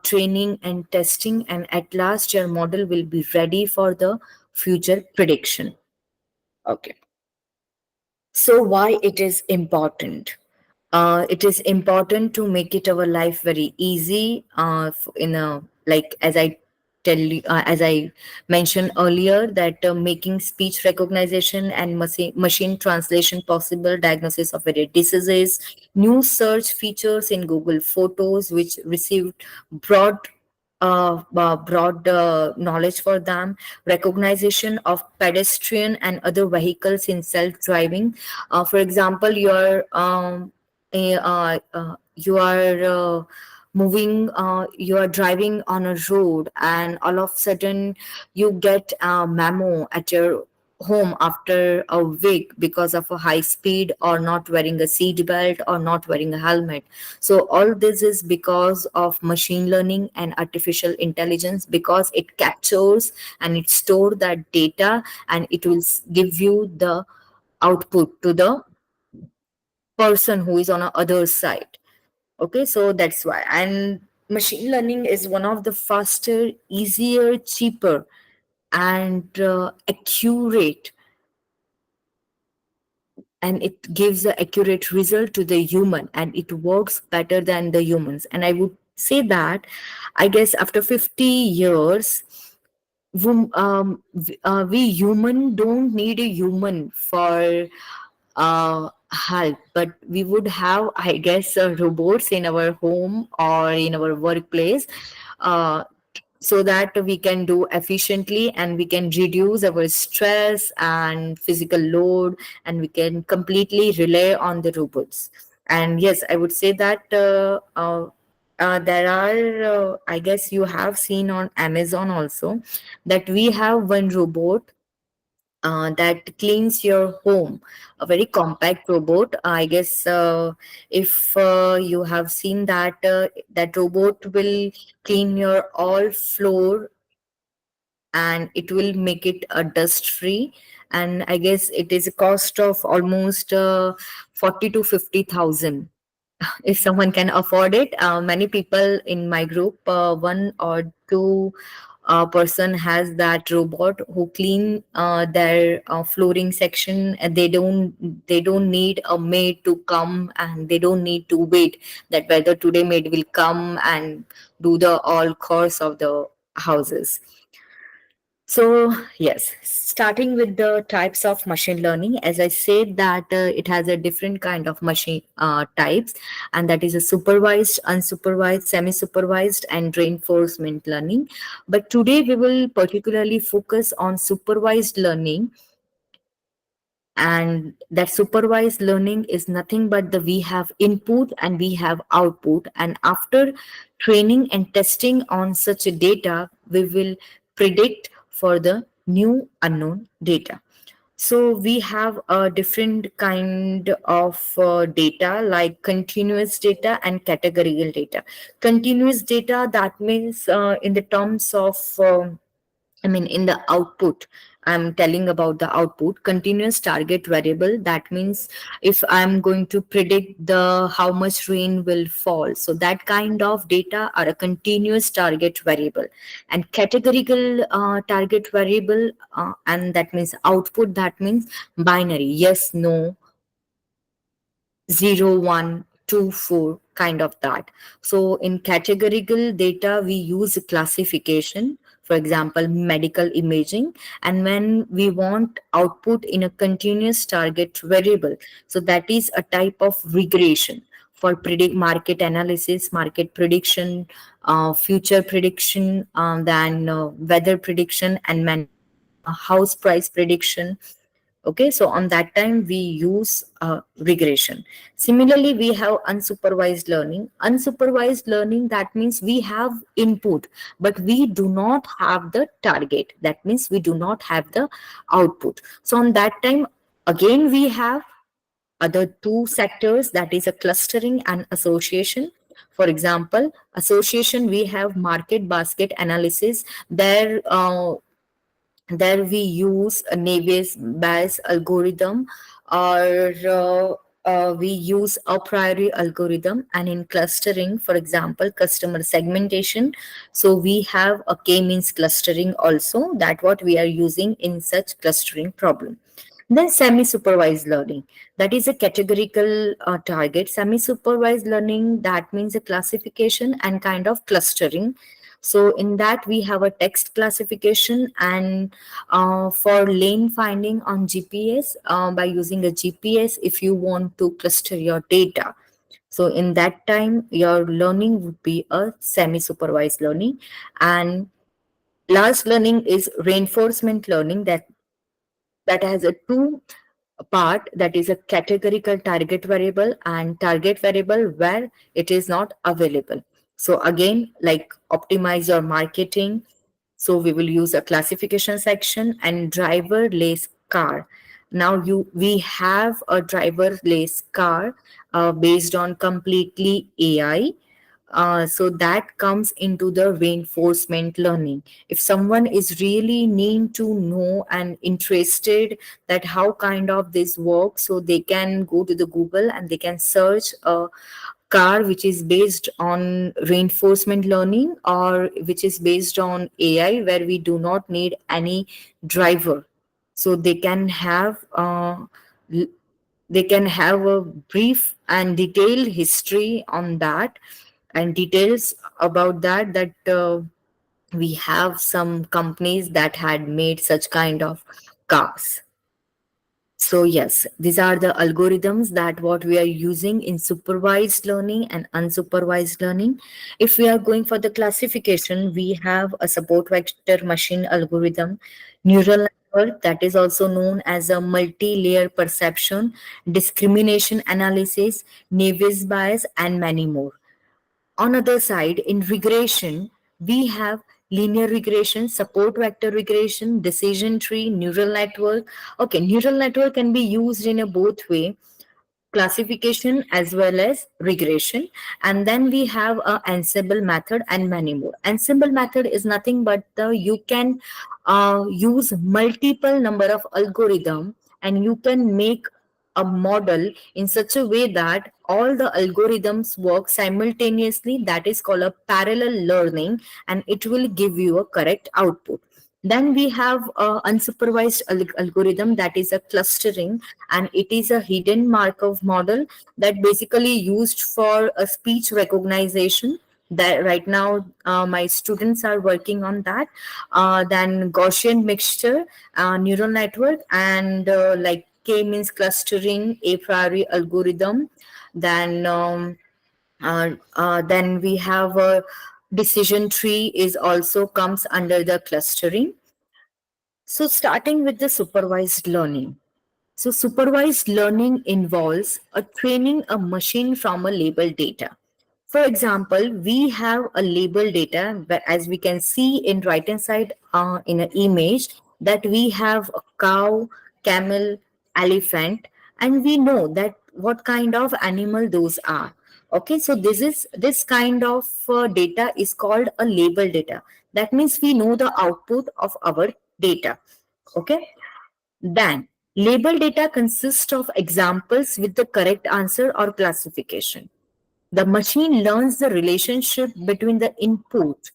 training and testing, and at last your model will be ready for the future prediction. Okay, so why it is important? It is important to make it our life very easy, in a, like, as I mentioned earlier, that making speech recognition and machine translation possible, diagnosis of various diseases, new search features in Google Photos which received broad knowledge for them, recognition of pedestrian and other vehicles in self-driving. For example, you are you are driving on a road, and all of a sudden you get a memo at your home after a week because of a high speed, or not wearing a seat belt, or not wearing a helmet. So all this is because of machine learning and artificial intelligence, because it captures and it stores that data, and it will give you the output to the person who is on the other side. Okay, so that's why. And machine learning is one of the faster, easier, cheaper, and accurate, and it gives the accurate result to the human, and it works better than the humans. And I would say that, I guess, after 50 years, we human don't need a human for help, but we would have, I guess, robots in our home or in our workplace, uh, so that we can do efficiently and we can reduce our stress and physical load, and we can completely rely on the robots. And yes, I would say that there are I guess you have seen on Amazon also that we have one robot that cleans your home, a very compact robot. I guess if you have seen that, that robot will clean your all floor and it will make it dust free. And I guess it is a cost of almost 40 to 50,000 if someone can afford it. Many people in my group, one or two person has that robot who clean their flooring section, and they don't need a maid to come, and they don't need to wait that whether today maid will come and do the all course of the houses. So, yes, starting with the types of machine learning, as I said, that it has a different kind of machine types, and that is a supervised, unsupervised, semi supervised, and reinforcement learning. But today we will particularly focus on supervised learning, and that supervised learning is nothing but the we have input and we have output, and after training and testing on such a data we will predict for the new unknown data. So we have a different kind of data like continuous data and categorical data. Continuous data, that means in the terms of I mean, in the output, I'm telling about the output. Continuous target variable. That means if I'm going to predict the how much rain will fall, so that kind of data are a continuous target variable. And categorical target variable, and that means output. That means binary, yes, no, 0, 1, 2, 4, kind of that. So in categorical data we use classification, for example medical imaging. And when we want output in a continuous target variable, so that is a type of regression for predict market analysis, market prediction, future prediction, then weather prediction, and house price prediction. Okay, so on that time we use regression. Similarly, we have unsupervised learning. Unsupervised learning, that means we have input but we do not have the target, that means we do not have the output. So on that time again we have other two sectors, that is a clustering and association. For example, association, we have market basket analysis. There we use a Navier Bayes algorithm, or we use a priori algorithm. And in clustering, for example, customer segmentation, so we have a k-means clustering also, that what we are using in such clustering problem. Then semi-supervised learning, that is a categorical target. Semi-supervised learning, that means a classification and kind of clustering. So in that we have a text classification, and for lane finding on GPS, by using a GPS, if you want to cluster your data, so in that time your learning would be a semi-supervised learning. And last learning is reinforcement learning, that has a two part, that is a categorical target variable and target variable where it is not available. So again, like optimize your marketing, so we will use a classification section. And driverless car, now you we have a driverless car based on completely AI. So that comes into the reinforcement learning. If someone is really need to know and interested that how kind of this works, so they can go to the Google and they can search a car which is based on reinforcement learning, or which is based on AI, where we do not need any driver. So l- they can have a brief and detailed history on that, and details about that we have some companies that had made such kind of cars. So yes, these are the algorithms that what we are using in supervised learning and unsupervised learning. If we are going for the classification, we have a support vector machine algorithm, neural network that is also known as a multi-layer perception, discrimination analysis, Navier bias, and many more. On other side, in regression, we have linear regression, support vector regression, decision tree, neural network. Okay, neural network can be used in a both way, classification as well as regression. And then we have a ensemble method and many more. Ensemble method is nothing but the you can use multiple number of algorithm, and you can make a model in such a way that all the algorithms work simultaneously. That is called a parallel learning, and it will give you a correct output. Then we have a unsupervised algorithm, that is a clustering, and it is a hidden Markov model that basically used for a speech recognition. That right now my students are working on that. Then Gaussian mixture, neural network, and like K means clustering, a priori algorithm. Then then we have a decision tree is also comes under the clustering. So starting with the supervised learning. So supervised learning involves a training a machine from a label data. For example, we have a label data, as we can see in right hand side in an image, that we have a cow, camel, elephant, and we know that what kind of animal those are. Okay, so this kind of data is called a label data. That means we know the output of our data. Okay, then, label data consists of examples with the correct answer or classification. The machine learns the relationship between the input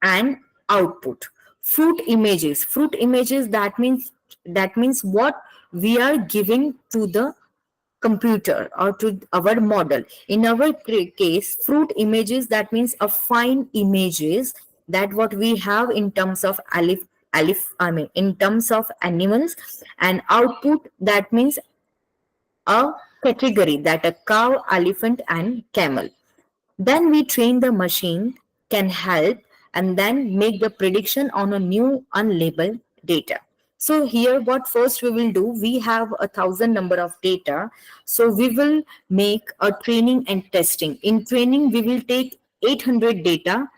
and output. Fruit images, that means what we are giving to the computer or to our model. In our case, fruit images, that means a fine images that what we have in terms of in terms of animals, and output, that means a category, that a cow, elephant, and camel. Then we train the machine can help and then make the prediction on a new unlabeled data. So here what first we will do, we have 1,000 number of data. So we will make a training and testing. In training we will take 800 data,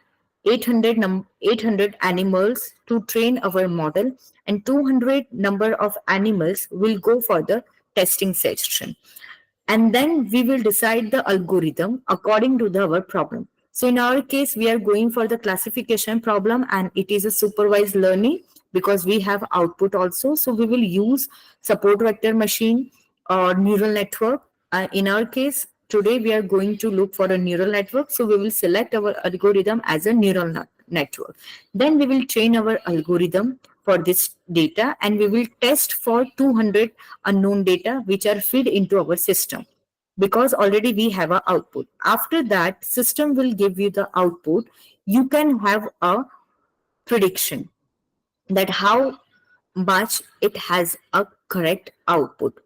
800 animals to train our model, and 200 number of animals will go for the testing section, and then we will decide the algorithm according to our problem. So in our case, we are going for the classification problem, and it is a supervised learning because we have output also. So we will use support vector machine or neural network. In our case, today we are going to look for a neural network. So we will select our algorithm as a neural network. Then we will train our algorithm for this data, and we will test for 200 unknown data which are fed into our system, because already we have a output. After that, system will give you the output. You can have a prediction that how much it has a correct output.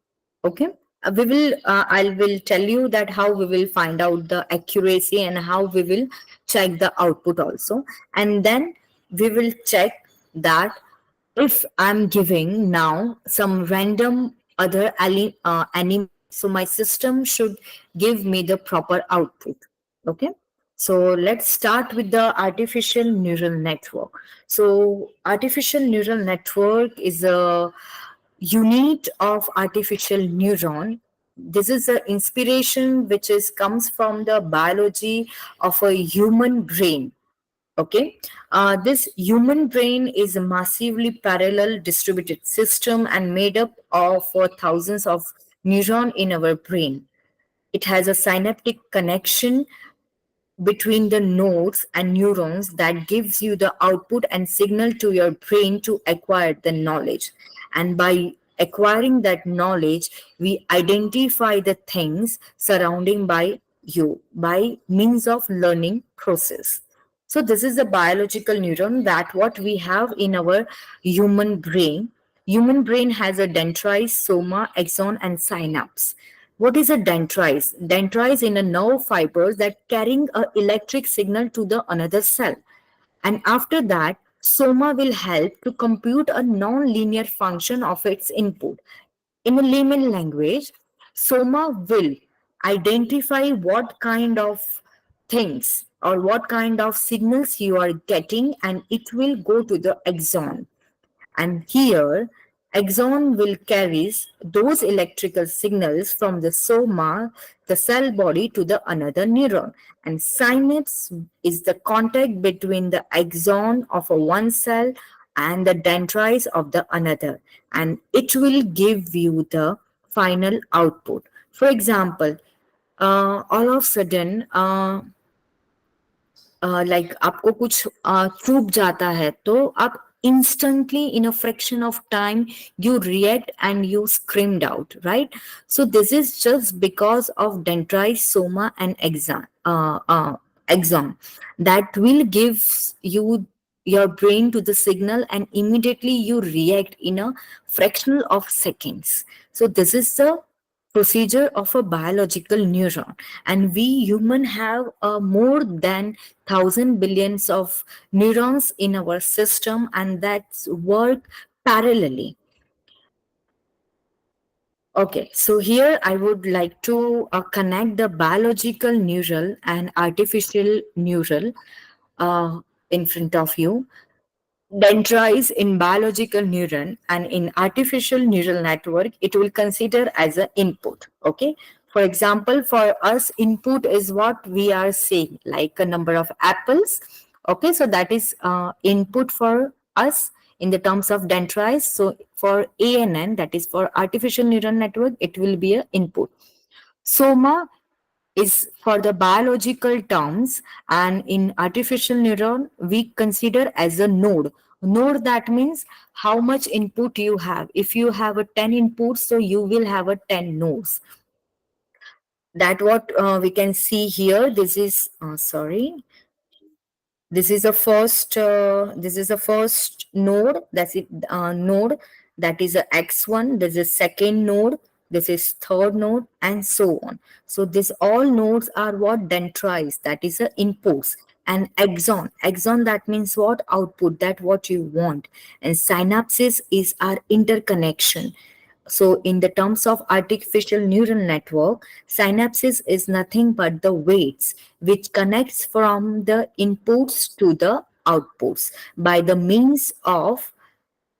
Okay. We will I will tell you that how we will find out the accuracy and how we will check the output also. And then we will check that if I'm giving now some random other animal, so my system should give me the proper output. Okay, so let's start with the artificial neural network. So artificial neural network is a unit of artificial neuron. This is the inspiration which is comes from the biology of a human brain. Okay, this human brain is a massively parallel distributed system and made up of thousands of neurons in our brain. It has a synaptic connection between the nodes and neurons that gives you the output and signal to your brain to acquire the knowledge. And by acquiring that knowledge, we identify the things surrounding by you by means of learning process. So this is a biological neuron that what we have in our human brain. Human brain has a dendrite, soma, axon, and synapse. What is a dendrite? Dendrite in a nerve fibers that carrying a electric signal to the another cell. And after that, soma will help to compute a non-linear function of its input. In a layman language, soma will identify what kind of things or what kind of signals you are getting, and it will go to the axon. And here, axon will carries those electrical signals from the soma, the cell body, to the another neuron. And synapse is the contact between the axon of a one cell and the dendrites of the another. And it will give you the final output. For example, all of a sudden, like आपको कुछ चूक जाता है तो आप instantly in a fraction of time you react and you screamed out, right? So this is just because of dendrite, soma, and axon that will give you your brain to the signal, and immediately you react in a fraction of seconds. So this is the procedure of a biological neuron, and we human have more than 1,000 billions of neurons in our system, and that's work parallelly. Okay, so here I would like to connect the biological neural and artificial neural uh, in front of you. Dendrites in biological neuron and in artificial neural network, it will consider as an input. Okay, for example, for us input is what we are saying, like a number of apples. Okay, so that is input for us in the terms of dendrites. So for ANN, that is for artificial neural network, it will be an input. Soma is for the biological terms, and in artificial neuron we consider as a node. That means how much input you have. If you have a 10 inputs, so you will have a 10 nodes. That what we can see here. This is sorry, this is a first node. That's it, node. That is a x1. This is second node. This is third node, and so on. So these all nodes are what dendrites. That is the inputs. And axon, that means what? Output, that what you want. And synapses is our interconnection. So in the terms of artificial neural network, synapses is nothing but the weights which connects from the inputs to the outputs by the means of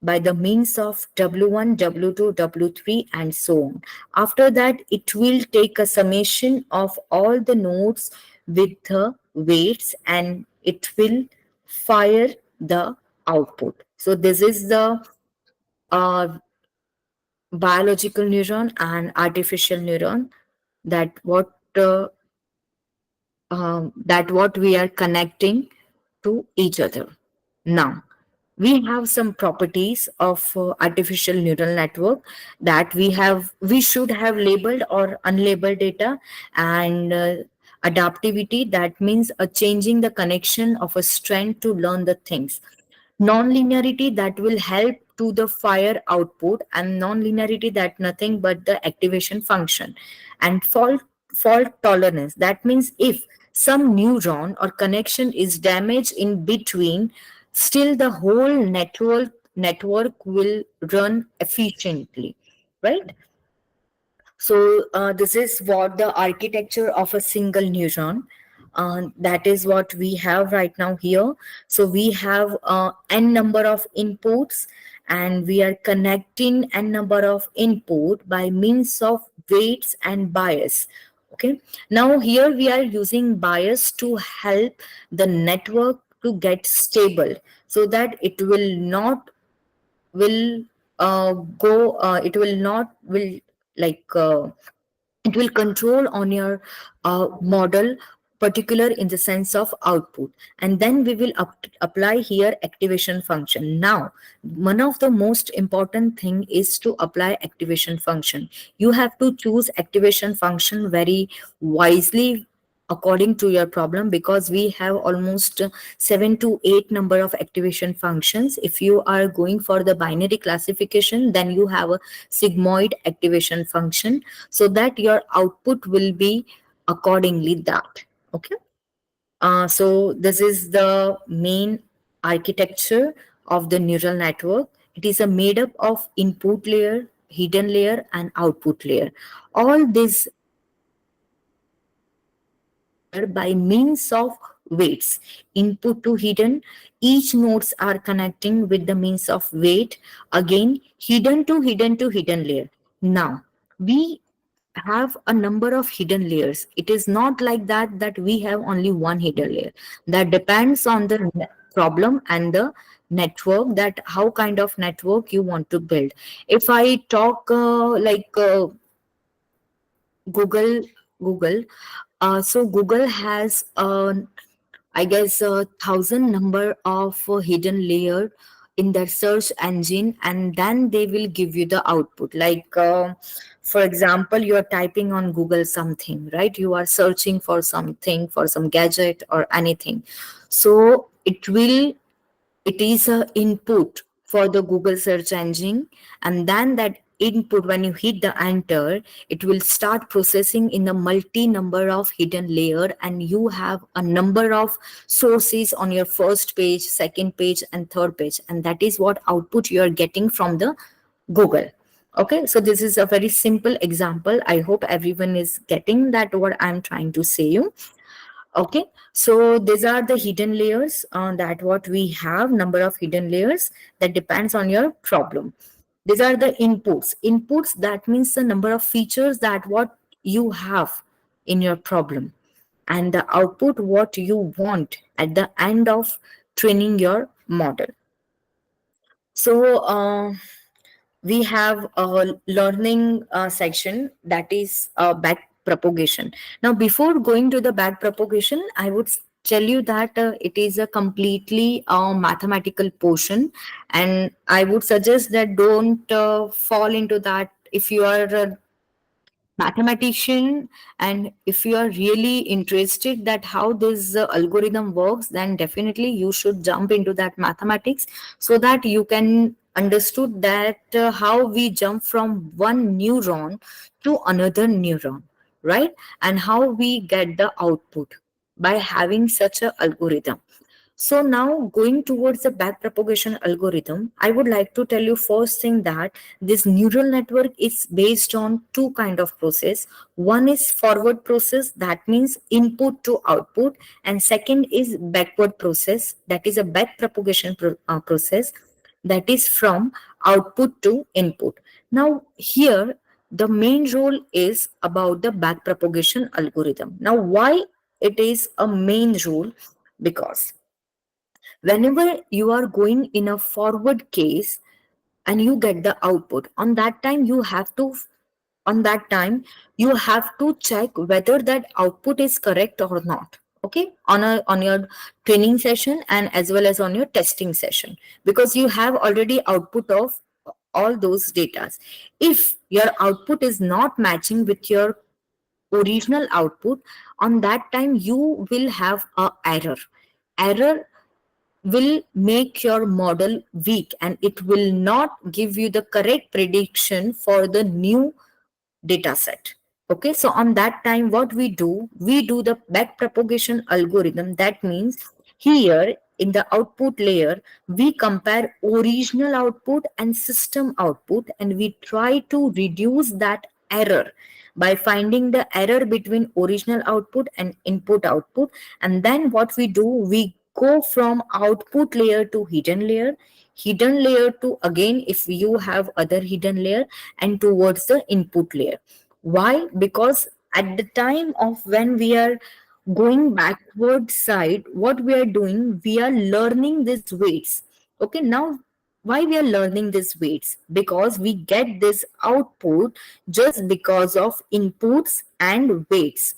W1, W2, W3, and so on. After that, it will take a summation of all the nodes with the weights, and it will fire the output. So this is the uh, biological neuron and artificial neuron, that what we are connecting to each other. Now we have some properties of artificial neural network that we should have labeled or unlabeled data. And adaptivity, that means changing the connection of a strand to learn the things. Non-linearity, that will help to the fire output, and non-linearity, that nothing but the activation function. And fault tolerance, that means if some neuron or connection is damaged in between, still the whole network will run efficiently, right? So this is what the architecture of a single neuron. That is what we have right now here. So we have n number of inputs, and we are connecting n number of input by means of weights and bias. Okay. Now here we are using bias to help the network to get stable, so that it will not will go it will not will like it will control on your model, particular in the sense of output. And then we will apply here activation function. Now one of the most important thing is to apply activation function. You have to choose activation function very wisely, according to your problem, because we have almost 7 to 8 number of activation functions. If you are going for the binary classification, then you have a sigmoid activation function, so that your output will be accordingly that. Okay. So this is the main architecture of the neural network. It is a made up of input layer, hidden layer, and output layer. All these by means of weights, input to hidden. Each nodes are connecting with the means of weight. Again, hidden to hidden to hidden layer. Now we have a number of hidden layers. It is not like that we have only one hidden layer. That depends on the problem and the network, that how kind of network you want to build. If I talk Google, Google. So Google has, I guess, 1,000 number of hidden layer in their search engine, and then they will give you the output. Like, for example, you are typing on Google something, right? You are searching for something, for some gadget or anything. So it is a input for the Google search engine, and then that input, when you hit the enter, it will start processing in a multi number of hidden layer, and you have a number of sources on your first page, second page, and third page, and that is what output you are getting from the Google. Okay, so this is a very simple example. I hope everyone is getting that what I'm trying to say you. Okay, so these are the hidden layers, that what we have, number of hidden layers that depends on your problem. These are the inputs, that means the number of features that what you have in your problem, and the output what you want at the end of training your model. So we have a learning section, that is back propagation. Now before going to the back propagation, I would tell you that it is a completely mathematical portion, and I would suggest that don't fall into that. If you are a mathematician, and if you are really interested that how this algorithm works, then definitely you should jump into that mathematics, so that you can understood that how we jump from one neuron to another neuron, right? And how we get the output by having such a algorithm. So now going towards the backpropagation algorithm, I would like to tell you first thing that this neural network is based on two kind of process. One is forward process, that means input to output, and second is backward process, that is a backpropagation process, that is from output to input. Now here the main role is about the backpropagation algorithm. Now why it is a main role? Because whenever you are going in a forward case and you get the output, on that time you have to check whether that output is correct or not. Okay, on your training session and as well as on your testing session, because you have already output of all those datas. If your output is not matching with your original output, on that time you will have a error will make your model weak, and it will not give you the correct prediction for the new data set. Okay, so on that time what we do the backpropagation algorithm. That means here in the output layer we compare original output and system output, and we try to reduce that error by finding the error between original output and input output. And then what we do, we go from output layer to hidden layer to, again if you have other hidden layer, and towards the input layer. Why? Because at the time of when we are going backward side, what we are doing, we are learning these weights. Okay, now why we are learning these weights? Because we get this output just because of inputs and weights.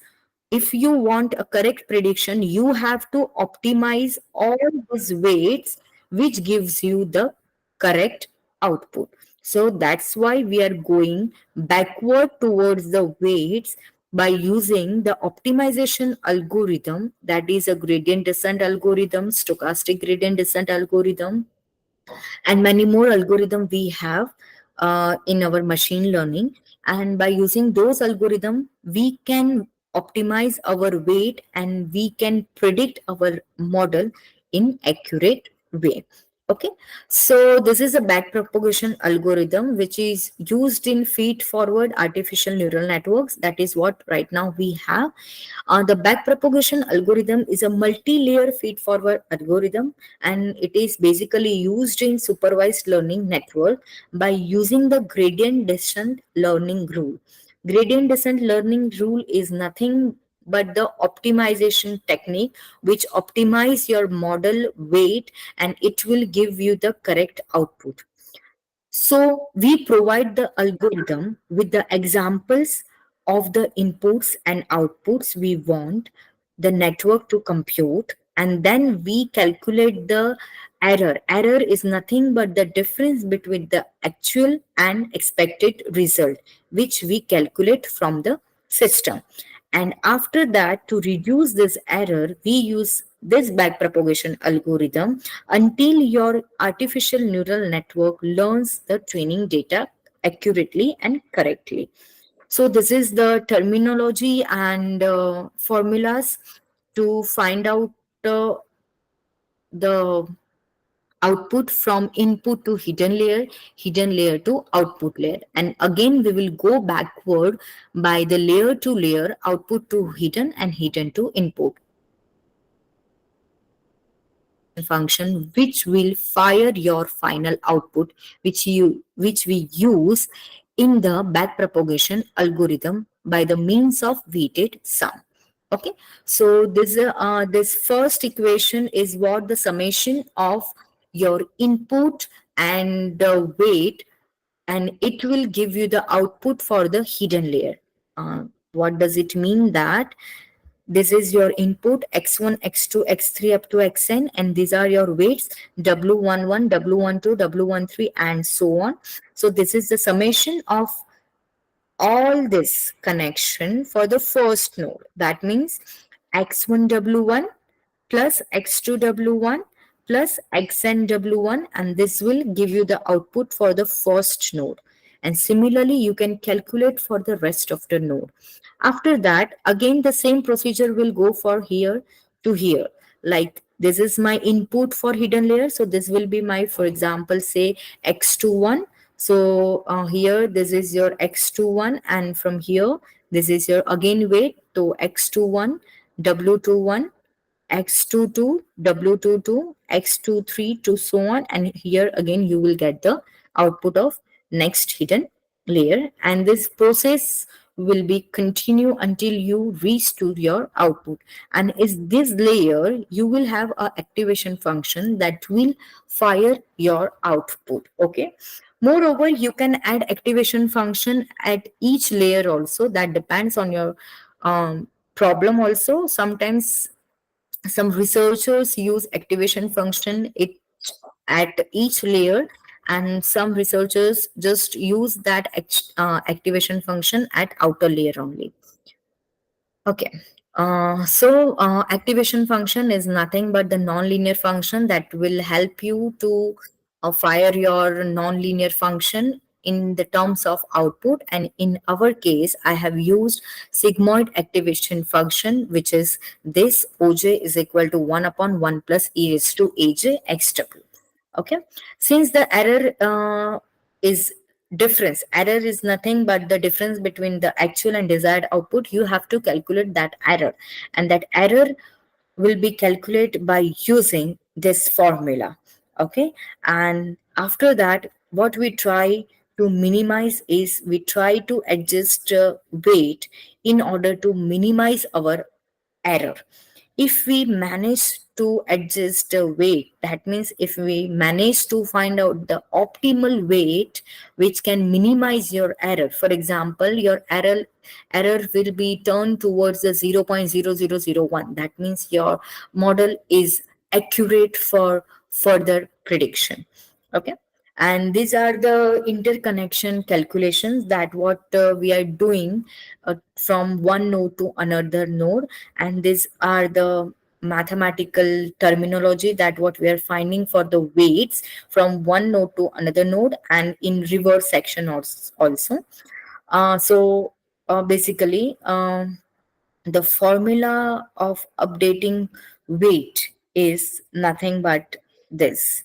If you want a correct prediction, you have to optimize all these weights, which gives you the correct output. So that's why we are going backward towards the weights. by using the optimization algorithm, that is a gradient descent algorithm, stochastic gradient descent algorithm, and many more algorithm we have in our machine learning. And by using those algorithm, we can optimize our weight and we can predict our model in accurate way. Okay, so this is a backpropagation algorithm which is used in feed forward artificial neural networks. That is what right now we have. The backpropagation algorithm is a multi-layer feed-forward algorithm, and it is basically used in supervised learning network by using the gradient descent learning rule. Gradient descent learning rule is nothing but the optimization technique which optimize your model weight, and it will give you the correct output. So we provide the algorithm with the examples of the inputs and outputs we want the network to compute, and then we calculate the error. Error is nothing but the difference between the actual and expected result, which we calculate from the system. And after that, to reduce this error, we use this backpropagation algorithm until your artificial neural network learns the training data accurately and correctly. So this is the terminology and formulas to find out the output from input to hidden layer to output layer. And again, we will go backward by the layer to layer, output to hidden and hidden to input function, which will fire your final output, which we use in the backpropagation algorithm by the means of weighted sum. Okay, so this first equation is what the summation of your input and the weight, and it will give you the output for the hidden layer. What does it mean? That this is your input x1, x2, x3 up to xn, and these are your weights w11, w12, w13, and so on. So this is the summation of all this connection for the first node. That means x1w1 plus x2w1 plus xnw1, and this will give you the output for the first node. And similarly, you can calculate for the rest of the node. After that, again the same procedure will go for here to here. Like this is my input for hidden layer, so this will be my, for example, say x21. So here this is your x21, and from here this is your again weight, so x21, w21, x22, w22, x23, to so on, and here again you will get the output of next hidden layer, and this process will be continue until you reach to your output. And is this layer you will have a activation function that will fire your output. Okay, moreover, you can add activation function at each layer also. That depends on your problem also. Sometimes some researchers use activation function at each layer, and some researchers just use that activation function at outer layer only. Okay. Activation function is nothing but the nonlinear function that will help you to fire your nonlinear function in the terms of output. And in our case, I have used sigmoid activation function, which is this oj is equal to 1 upon 1 plus e raised to aj xw. Okay, since the error is difference, error is nothing but the difference between the actual and desired output, you have to calculate that error, and that error will be calculated by using this formula. Okay, and after that, what we try to minimize is we try to adjust weight in order to minimize our error. If we manage to adjust the weight, that means if we manage to find out the optimal weight which can minimize your error, for example, your error will be turned towards the 0.0001, that means your model is accurate for further prediction. Okay, And these are the interconnection calculations that what we are doing from one node to another node. And these are the mathematical terminology that what we are finding for the weights from one node to another node, and in reverse section also. Basically, the formula of updating weight is nothing but this.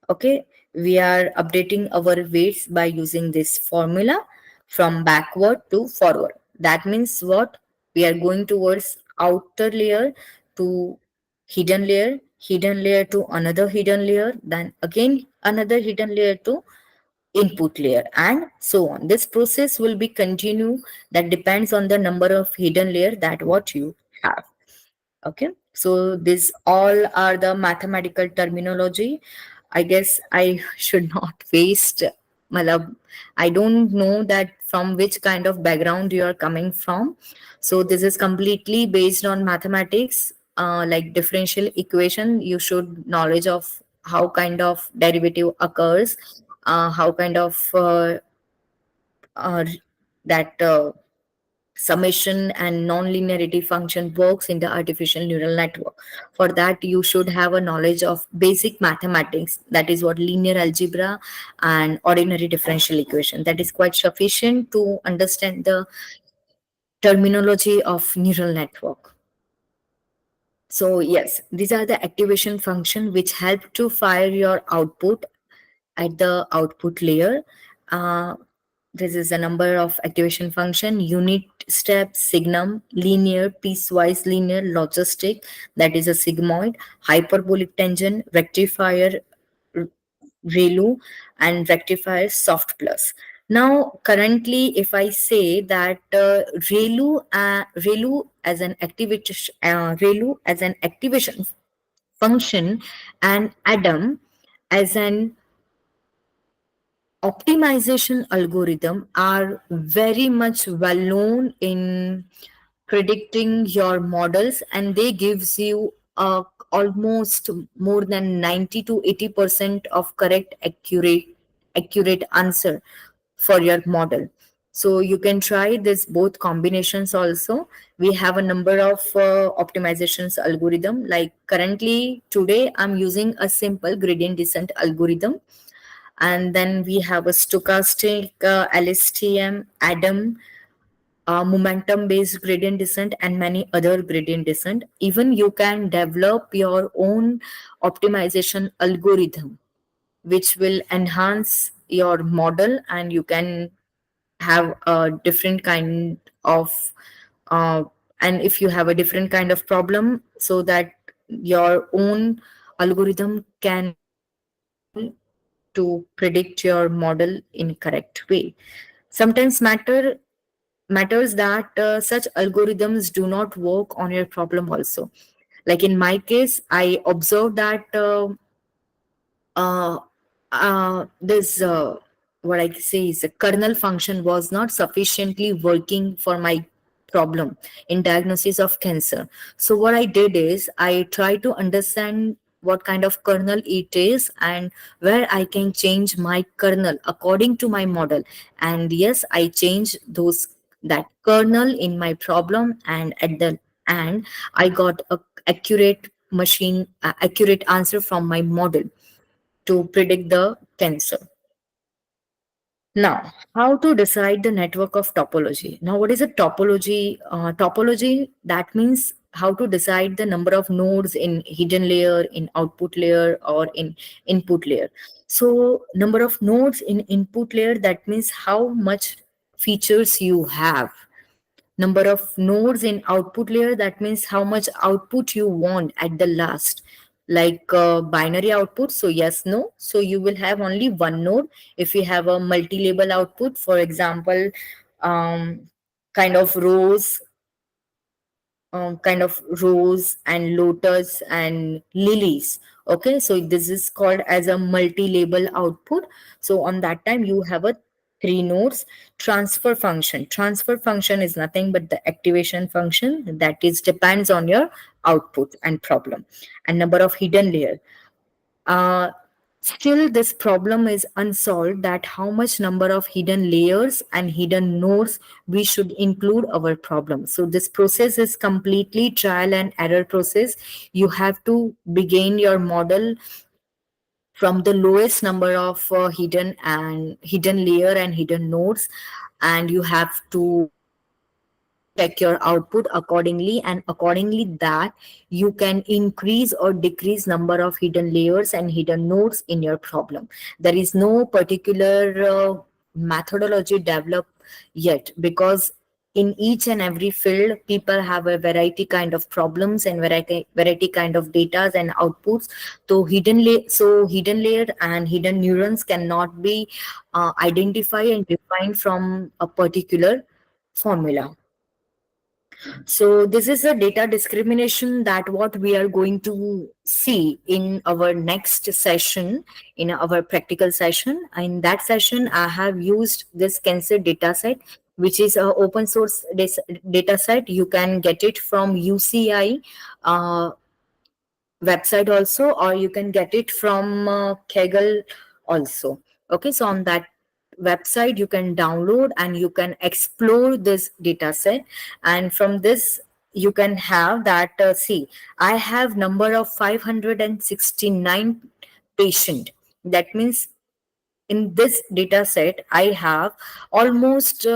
Okay, we are updating our weights by using this formula from backward to forward. That means what? We are going towards outer layer to hidden layer to another hidden layer, then again another hidden layer to input layer, and so on. This process will be continue. That depends on the number of hidden layer that what you have. Okay, so these all are the mathematical terminology. I guess I should not waste my love. I don't know that from which kind of background you are coming from. So this is completely based on mathematics, like differential equation. You should knowledge of how kind of derivative occurs, how kind of uh, that summation and nonlinearity function works in the artificial neural network. For that, you should have a knowledge of basic mathematics, that is what linear algebra and ordinary differential equation. That is quite sufficient to understand the terminology of neural network. So yes, these are the activation function which help to fire your output at the output layer. Uh, this is a number of activation function: unit step, signum, linear, piecewise linear, logistic, that is a sigmoid, hyperbolic tangent, rectifier, r- ReLU, and rectifier soft plus. Now, currently, if I say that ReLU as an activation, ReLU as an activation function, and Adam as an optimization algorithm, are very much well known in predicting your models, and they gives you almost more than 90 to 80% of correct accurate answer for your model. So you can try this both combinations also. We have a number of optimizations algorithm. Like currently today I'm using a simple gradient descent algorithm, and then we have a stochastic LSTM, Adam, momentum based gradient descent, and many other gradient descent. Even you can develop your own optimization algorithm which will enhance your model, and you can have a different kind of uh, and if you have a different kind of problem, so that your own algorithm can able to predict your model in correct way. Sometimes matters that such algorithms do not work on your problem also. Like in my case, I observed that uh, this what I say is a kernel function was not sufficiently working for my problem in diagnosis of cancer. So what I did is I try to understand what kind of kernel it is and where I can change my kernel according to my model. And yes, I changed those that kernel in my problem, and at the end I got a accurate answer from my model to predict the cancer. Now, how to decide the network of topology? Now, what is a topology? Topology, that means how to decide the number of nodes in hidden layer, in output layer, or in input layer. So, number of nodes in input layer, that means how much features you have. Number of nodes in output layer, that means how much output you want at the last, like binary output. So yes, no, so you will have only one node. If you have a multi-label output, for example, um, kind of rows kind of rose and lotus and lilies. Okay, so this is called as a multi-label output. So on that time you have a three nodes. Transfer function is nothing but the activation function that is depends on your output and problem. And number of hidden layer, uh, Still, this problem is unsolved, that how much number of hidden layers and hidden nodes we should include our problem. So this process is completely trial and error process. You have to begin your model from the lowest number of hidden layer and hidden nodes, and you have to check your output accordingly, and accordingly that you can increase or decrease number of hidden layers and hidden nodes in your problem. There is no particular methodology developed yet, because in each and every field people have a variety kind of problems and variety kind of data and outputs. So hidden layer and hidden neurons cannot be identified and defined from a particular formula. So this is a data discrimination that what we are going to see in our next session, in our practical session. In that session, I have used this cancer data set, which is a open source data set. You can get it from UCI website also, or you can get it from Kaggle also. Okay, so on that website you can download and you can explore this data set, and from this you can have that see, I have number of 569 patient. That means in this data set I have almost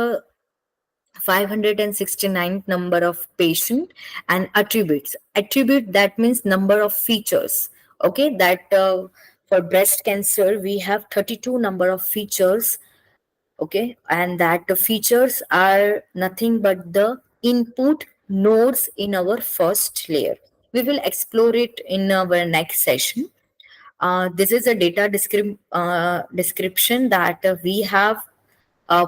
569 number of patient, and attribute that means number of features. Okay, that for breast cancer we have 32 number of features. Okay, and that the features are nothing but the input nodes in our first layer. We will explore it in our next session. This is a data description that we have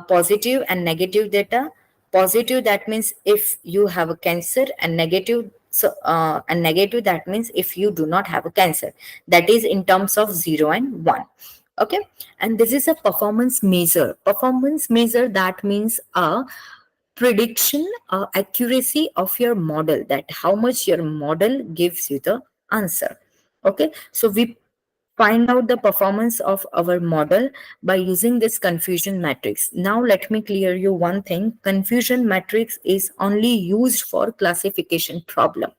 positive and negative data. Positive, that means if you have a cancer, and negative, and negative, that means if you do not have a cancer. That is in terms of 0 and 1. Okay, and this is a performance measure. Performance measure, that means a prediction accuracy of your model, that how much your model gives you the answer. Okay, so we find out the performance of our model by using this confusion matrix. Now let me clear you one thing: confusion matrix is only used for classification problem.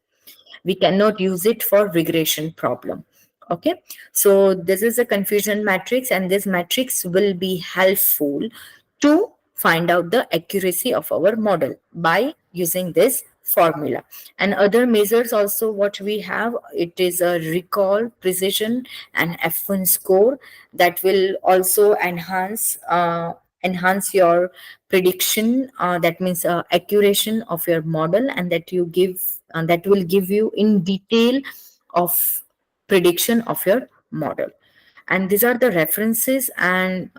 We cannot use it for regression problem. Okay, so this is a confusion matrix, and this matrix will be helpful to find out the accuracy of our model by using this formula. And other measures also what we have, it is a recall, precision, and F1 score that will also enhance your prediction, that means accuracy of your model, and that will give you in detail of prediction of your model. And these are the references and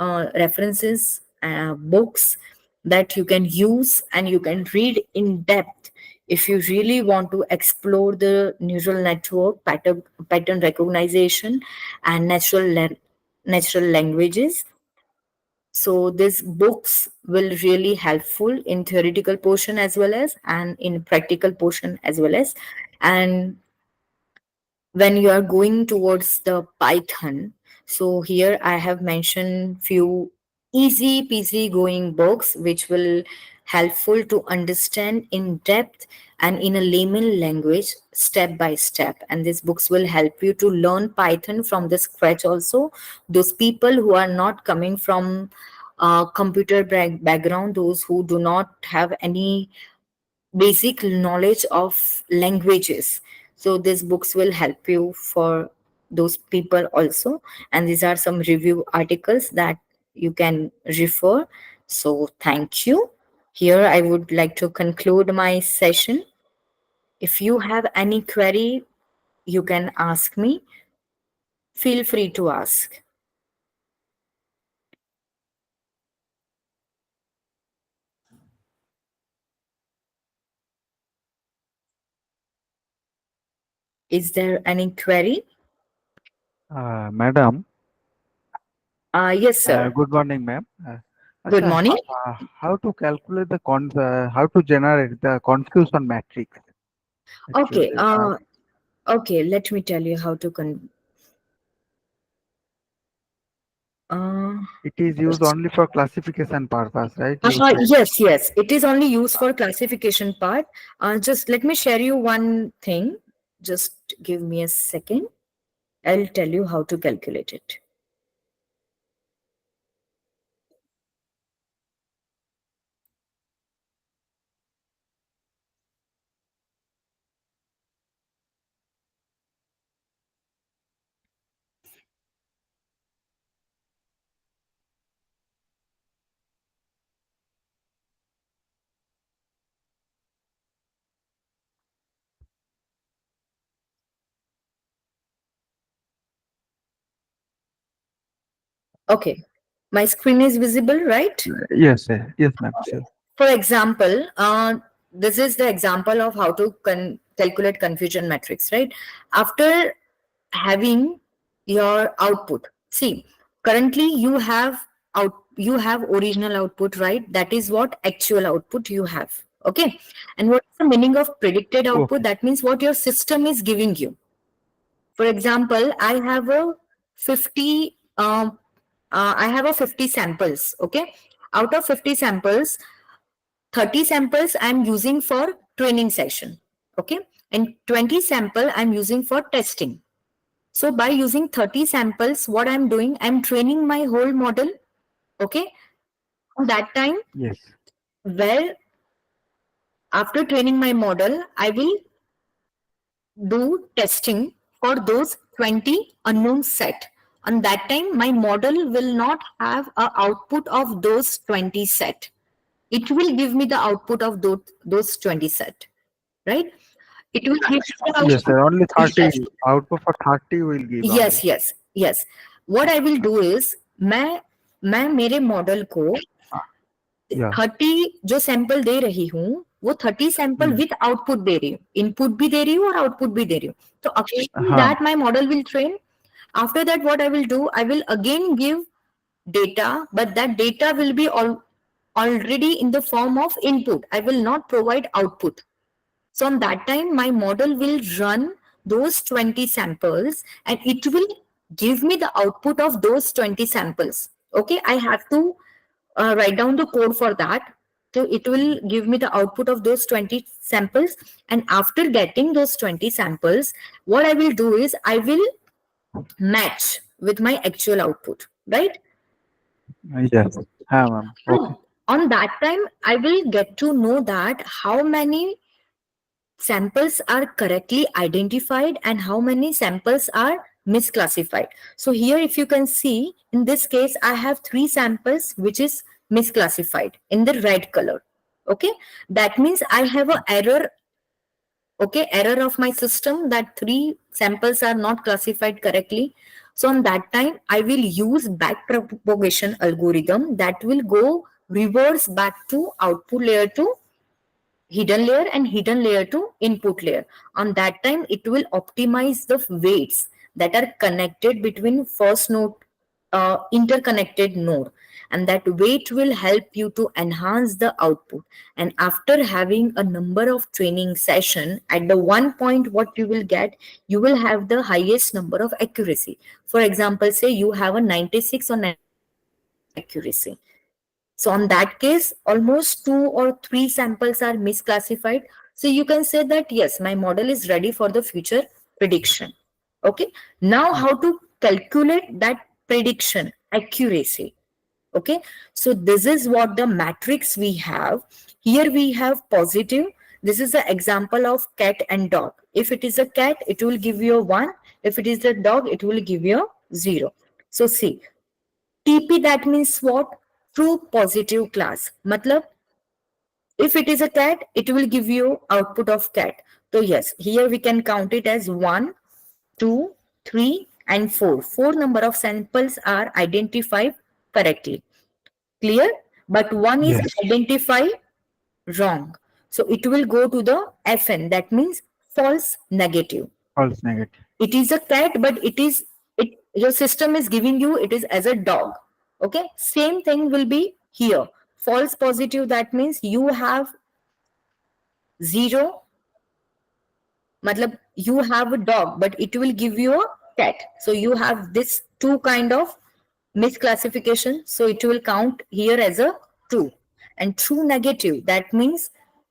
books that you can use and you can read in depth if you really want to explore the neural network, pattern recognition, and natural languages. So these books will really helpful in theoretical portion as well as, and in practical portion as well as. And when you are going towards the Python, so here I have mentioned few easy peasy going books which will helpful to understand in depth and in a layman language step by step. And these books will help you to learn Python from the scratch also. Those people who are not coming from computer background, those who do not have any basic knowledge of languages, so these books will help you for those people also. And these are some review articles that you can refer. So thank you. Here I would like to conclude my session. If you have any query, you can ask me. Feel free to ask. Is there any query? Madam, Yes, sir. good morning, ma'am. Good Sir, morning. how to calculate the how to generate the confusion matrix? Okay. Actually, Okay, let me tell you how to It is used only for classification purpose, right? You said. Yes, it is only used for classification part. Just let me share you one thing. Just give me a second. I'll tell you how to calculate it. Okay, my screen is visible, right? Yes, yes, ma'am. Sure. For example, this is the example of how to calculate confusion matrix, right? After having your output, see, currently you have original output, right? That is what actual output you have. Okay, and what's the meaning of predicted output? Okay. That means what your system is giving you. For example, I have a 50 I have a 50 samples. Okay, out of 50 samples, 30 samples I'm using for training session. Okay, and 20 sample I'm using for testing. So by using 30 samples, what I'm doing, I'm training my whole model. Okay, that time, Yes. where after training my model, I will do testing for those 20 unknown set. On that time, my model will not have a output of those 20 set. It will give me the output of those 20 set, right? It will give the Yes, output. sir. Only 30 Yes, output for 30 will give only. yes. What I will do is, मैं मेरे model को Yeah. 30 जो sample दे रही हूँ, वो 30 sample with output दे रही हूँ, input भी दे रही हूँ और आउटपुट भी दे रही हूँ. तो according to that my model will train. After that, what I will do, I will again give data, but that data will be already in the form of input. I will not provide output. So on that time, my model will run those 20 samples and it will give me the output of those 20 samples. Okay, I have to write down the code for that. So it will give me the output of those 20 samples. And after getting those 20 samples, what I will do is I will match with my actual output, right? Yes. Ma'am. Okay. On that time, I will get to know that how many samples are correctly identified and how many samples are misclassified. So here, if you can see, in this case, I have 3 samples which is misclassified in the red color. Okay, that means I have an error. Okay, error of my system that 3 samples are not classified correctly. So on that time, I will use backpropagation algorithm that will go reverse back to output layer to hidden layer and hidden layer to input layer. On that time, it will optimize the weights that are connected between first node, interconnected node, and that weight will help you to enhance the output. And after having a number of training session, at the one point what you will get, you will have the highest number of accuracy. For example, say you have a 96 or 97% accuracy. So on that case, almost 2 or 3 samples are misclassified. So you can say that, yes, my model is ready for the future prediction. Okay. Now how to calculate that prediction accuracy? Okay. So this is what the matrix we have. Here we have positive. This is the example of cat and dog. If it is a cat, it will give you a 1. If it is a dog, it will give you a 0. So see, TP, that means what? True positive class. Matlab, if it is a cat, it will give you output of cat. So yes, here we can count it as 1, 2, 3, and 4. 4 number of samples are identified correctly. Clear? But one is Yes. identified wrong. So it will go to the FN. That means false negative. False negative. It is a cat, but your system is giving you it is as a dog. Okay, same thing will be here. False positive, that means you have 0, matlab you have a dog but it will give you a cat. So you have this 2 kind of misclassification, so it will count here as a true. And true negative, that means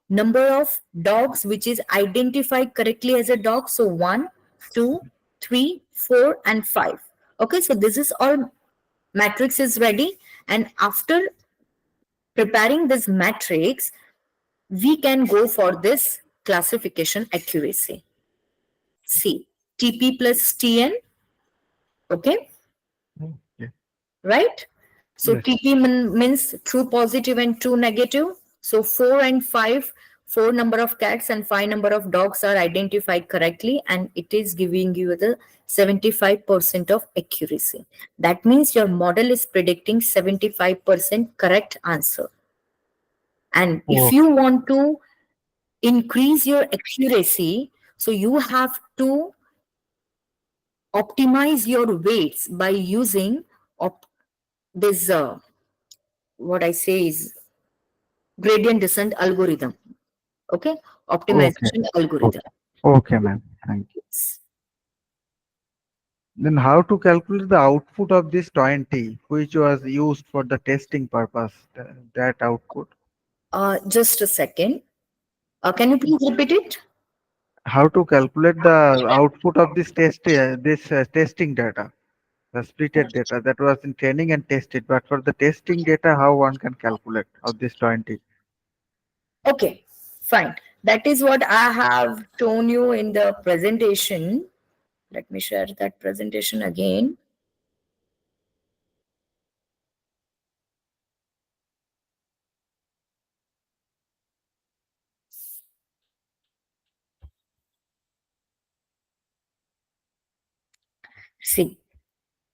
number of dogs which is identified correctly as a dog. So 1, 2, 3, 4, and 5. Okay, so this is all matrix is ready. And after preparing this matrix, we can go for this classification accuracy. See, TP plus TN, okay, Okay. right? So Yes. TP means true positive and true negative. So 4 and 5, 4 number of cats and 5 number of dogs are identified correctly, and it is giving you the 75% of accuracy. That means your model is predicting 75% correct answer. And if Oh, you want to increase your accuracy, so you have to optimize your weights by using this what I say is gradient descent algorithm. Okay, okay. optimization algorithm. Okay, ma'am. Thank you. Then how to calculate the output of this 20, which was used for the testing purpose, that output? Just a second. Can you please repeat it? How to calculate the output of this testing data, the splitted data that was in training and tested, but for the testing data, how one can calculate of this 20? Okay, fine. That is what I have shown you in the presentation. Let me share that presentation again. See,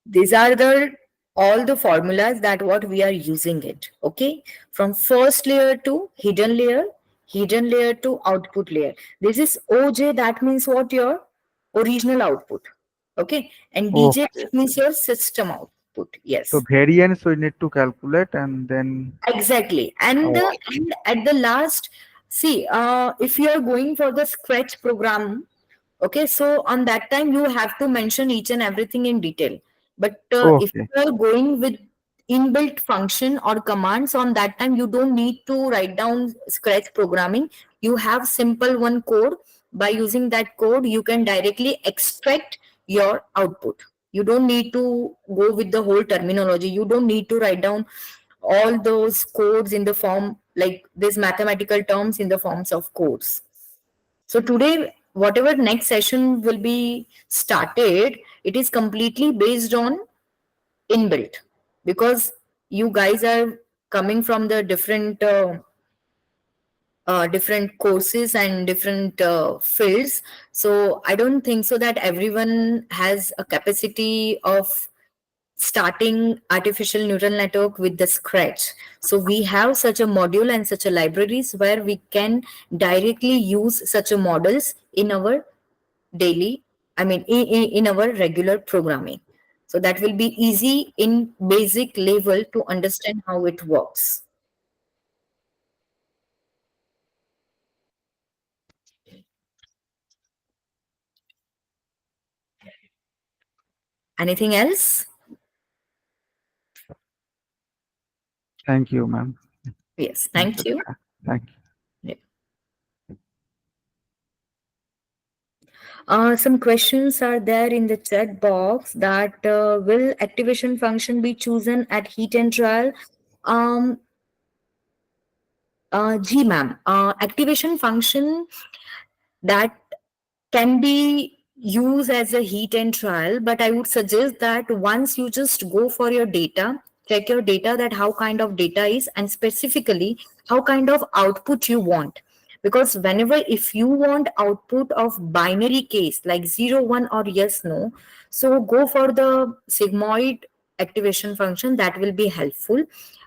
these are the all the formulas that what we are using it. Okay, from first layer to hidden layer to output layer. This is OJ, that means what? Your original output. Okay, and Oh, DJ means your system output. so Yes, variance we need to calculate and then. exactly. And Oh, and at the last, see, if you are going for the scratch program, okay, so on that time you have to mention each and everything in detail. But if okay, you are going with inbuilt function or commands, on that time you don't need to write down scratch programming. You have simple one code. By using that code, you can directly extract your output. You don't need to go with the whole terminology. You don't need to write down all those codes in the form like these mathematical terms in the forms of codes. So today, whatever next session will be started, it is completely based on inbuilt, because you guys are coming from the different courses and different fields. So I don't think so that everyone has a capacity of starting artificial neural network with the scratch. So we have such a module and such a libraries where we can directly use such a models in our daily, I mean in our regular programming. So that will be easy in basic level to understand how it works. Anything else? thank you, ma'am. Yes, thank you. Thank you. Yeah. Some questions are there in the chat box that will activation function be chosen at heat and trial? Um, G ma'am, activation function that can be used as a heat and trial, but I would suggest that once you just go for your data, check your data that how kind of data is and specifically how kind of output you want. Because whenever if you want output of binary case like 0 1 or yes no, so go for the sigmoid activation function, that will be helpful.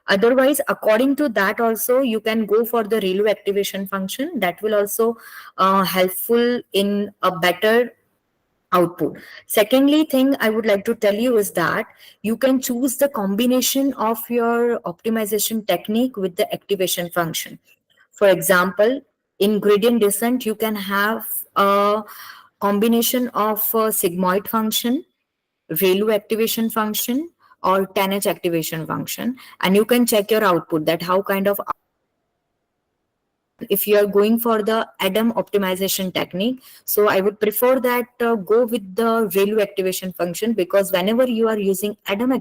Otherwise, according to that also you can go for the ReLU activation function, that will also helpful in a better output. Secondly thing I would like to tell you is that you can choose the combination of your optimization technique with the activation function. For example, in gradient descent you can have a combination of sigmoid function, ReLU activation function, or 10H activation function, and you can check your output, that how kind of, if you are going for the ADAM optimization technique. So I would prefer that go with the ReLU activation function, because whenever you are using ADAM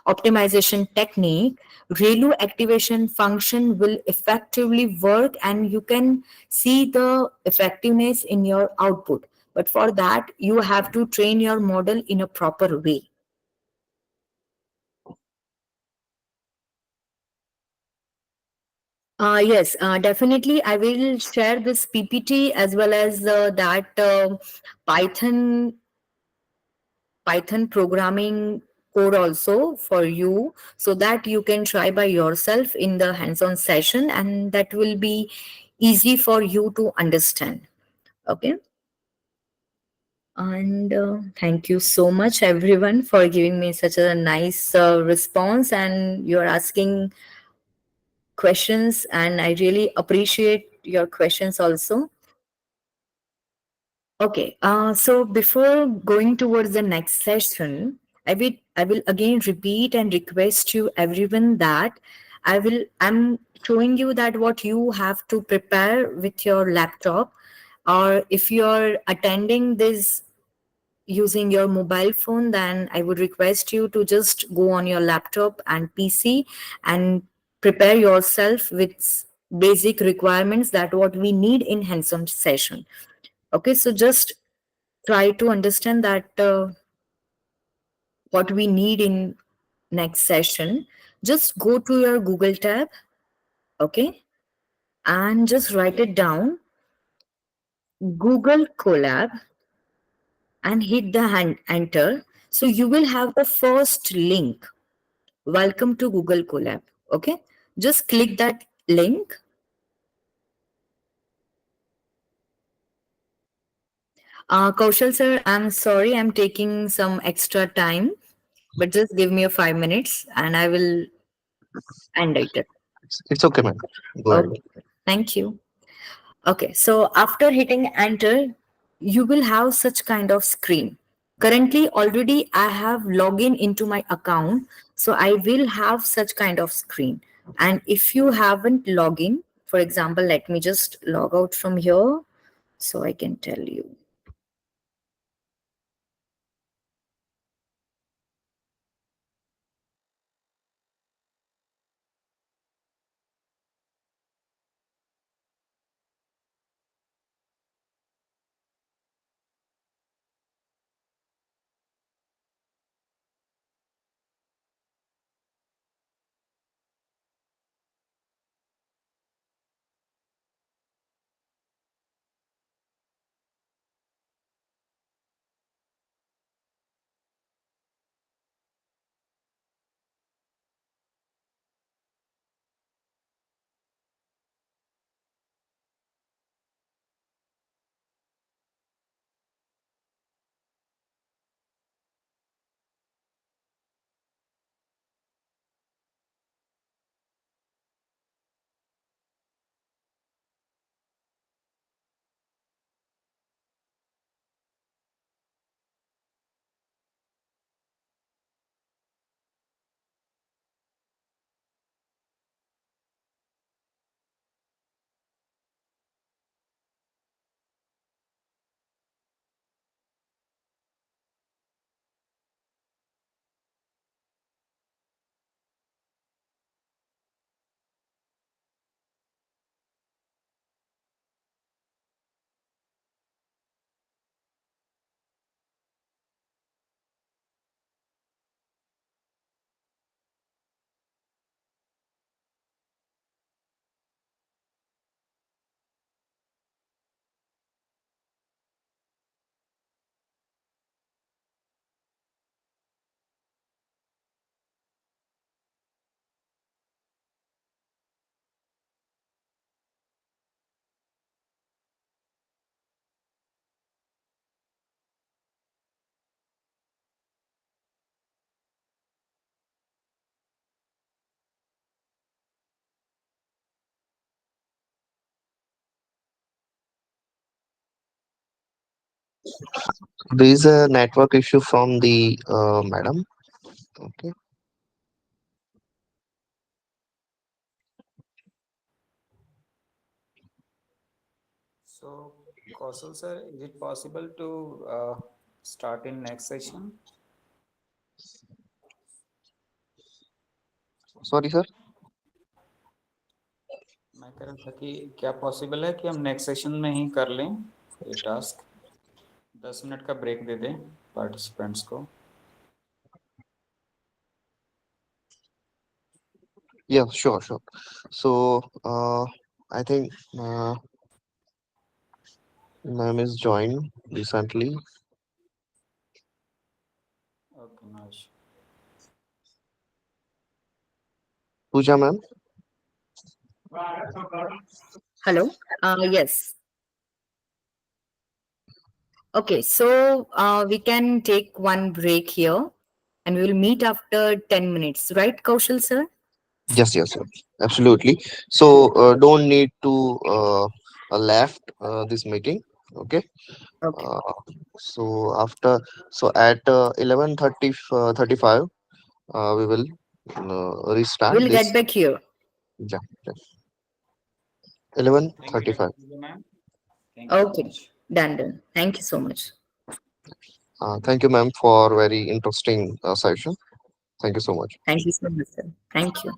optimization technique, ReLU activation function will effectively work and you can see the effectiveness in your output. But for that, you have to train your model in a proper way. Yes, definitely. I will share this PPT as well as that Python Python programming code also for you, so that you can try by yourself in the hands-on session, and that will be easy for you to understand. Okay. And thank you so much, everyone, for giving me such a nice response, and you're asking questions, and I really appreciate your questions also. Okay, so before going towards the next session, I will again repeat and request you everyone that I'm showing you that what you have to prepare with your laptop, or if you're attending this using your mobile phone, then I would request you to just go on your laptop and PC and prepare yourself with basic requirements that what we need in hands-on session. Okay, so just try to understand that what we need in next session. Just go to your Google tab, okay, and just write it down, Google Colab, and hit the enter. So you will have the first link, welcome to Google Colab. Okay, just click that link. Kaushal sir, I'm sorry, I'm taking some extra time, but just give me a 5 minutes and I will end it. It's okay, man. Go ahead. Okay, thank you. Okay, so after hitting enter, you will have such kind of screen. Currently, already I have login into my account, so I will have such kind of screen. And if you haven't login, for example, let me just log out from here so I can tell you. There is a network issue from the madam. Okay. So, Kaushal sir, is it possible to start in next session? Sorry, sir. मैं कह रहा था कि क्या possible है कि हम next session में ही कर लें ये टास्क, 10 मिनट का ब्रेक दे दें पार्टिसिपेंट्स को. Yeah, sure, sure. So, I think ma'am is joined recently. Okay, nice. Pooja, ma'am. Hello. Yes. Okay, so we can take one break here and we will meet after 10 minutes, right, Kaushal sir? Yes, yes, yes, absolutely. So, don't need to left this meeting. Okay. Okay. So after, so at 11:30 35, we will restart We'll this. get back here. Yeah, yeah. 11:35. Thank you, ma'am. Thank you so Okay, much. done. Thank you so much. Thank you, ma'am, for very interesting session. Thank you so much. Thank you so much, sir. Thank you.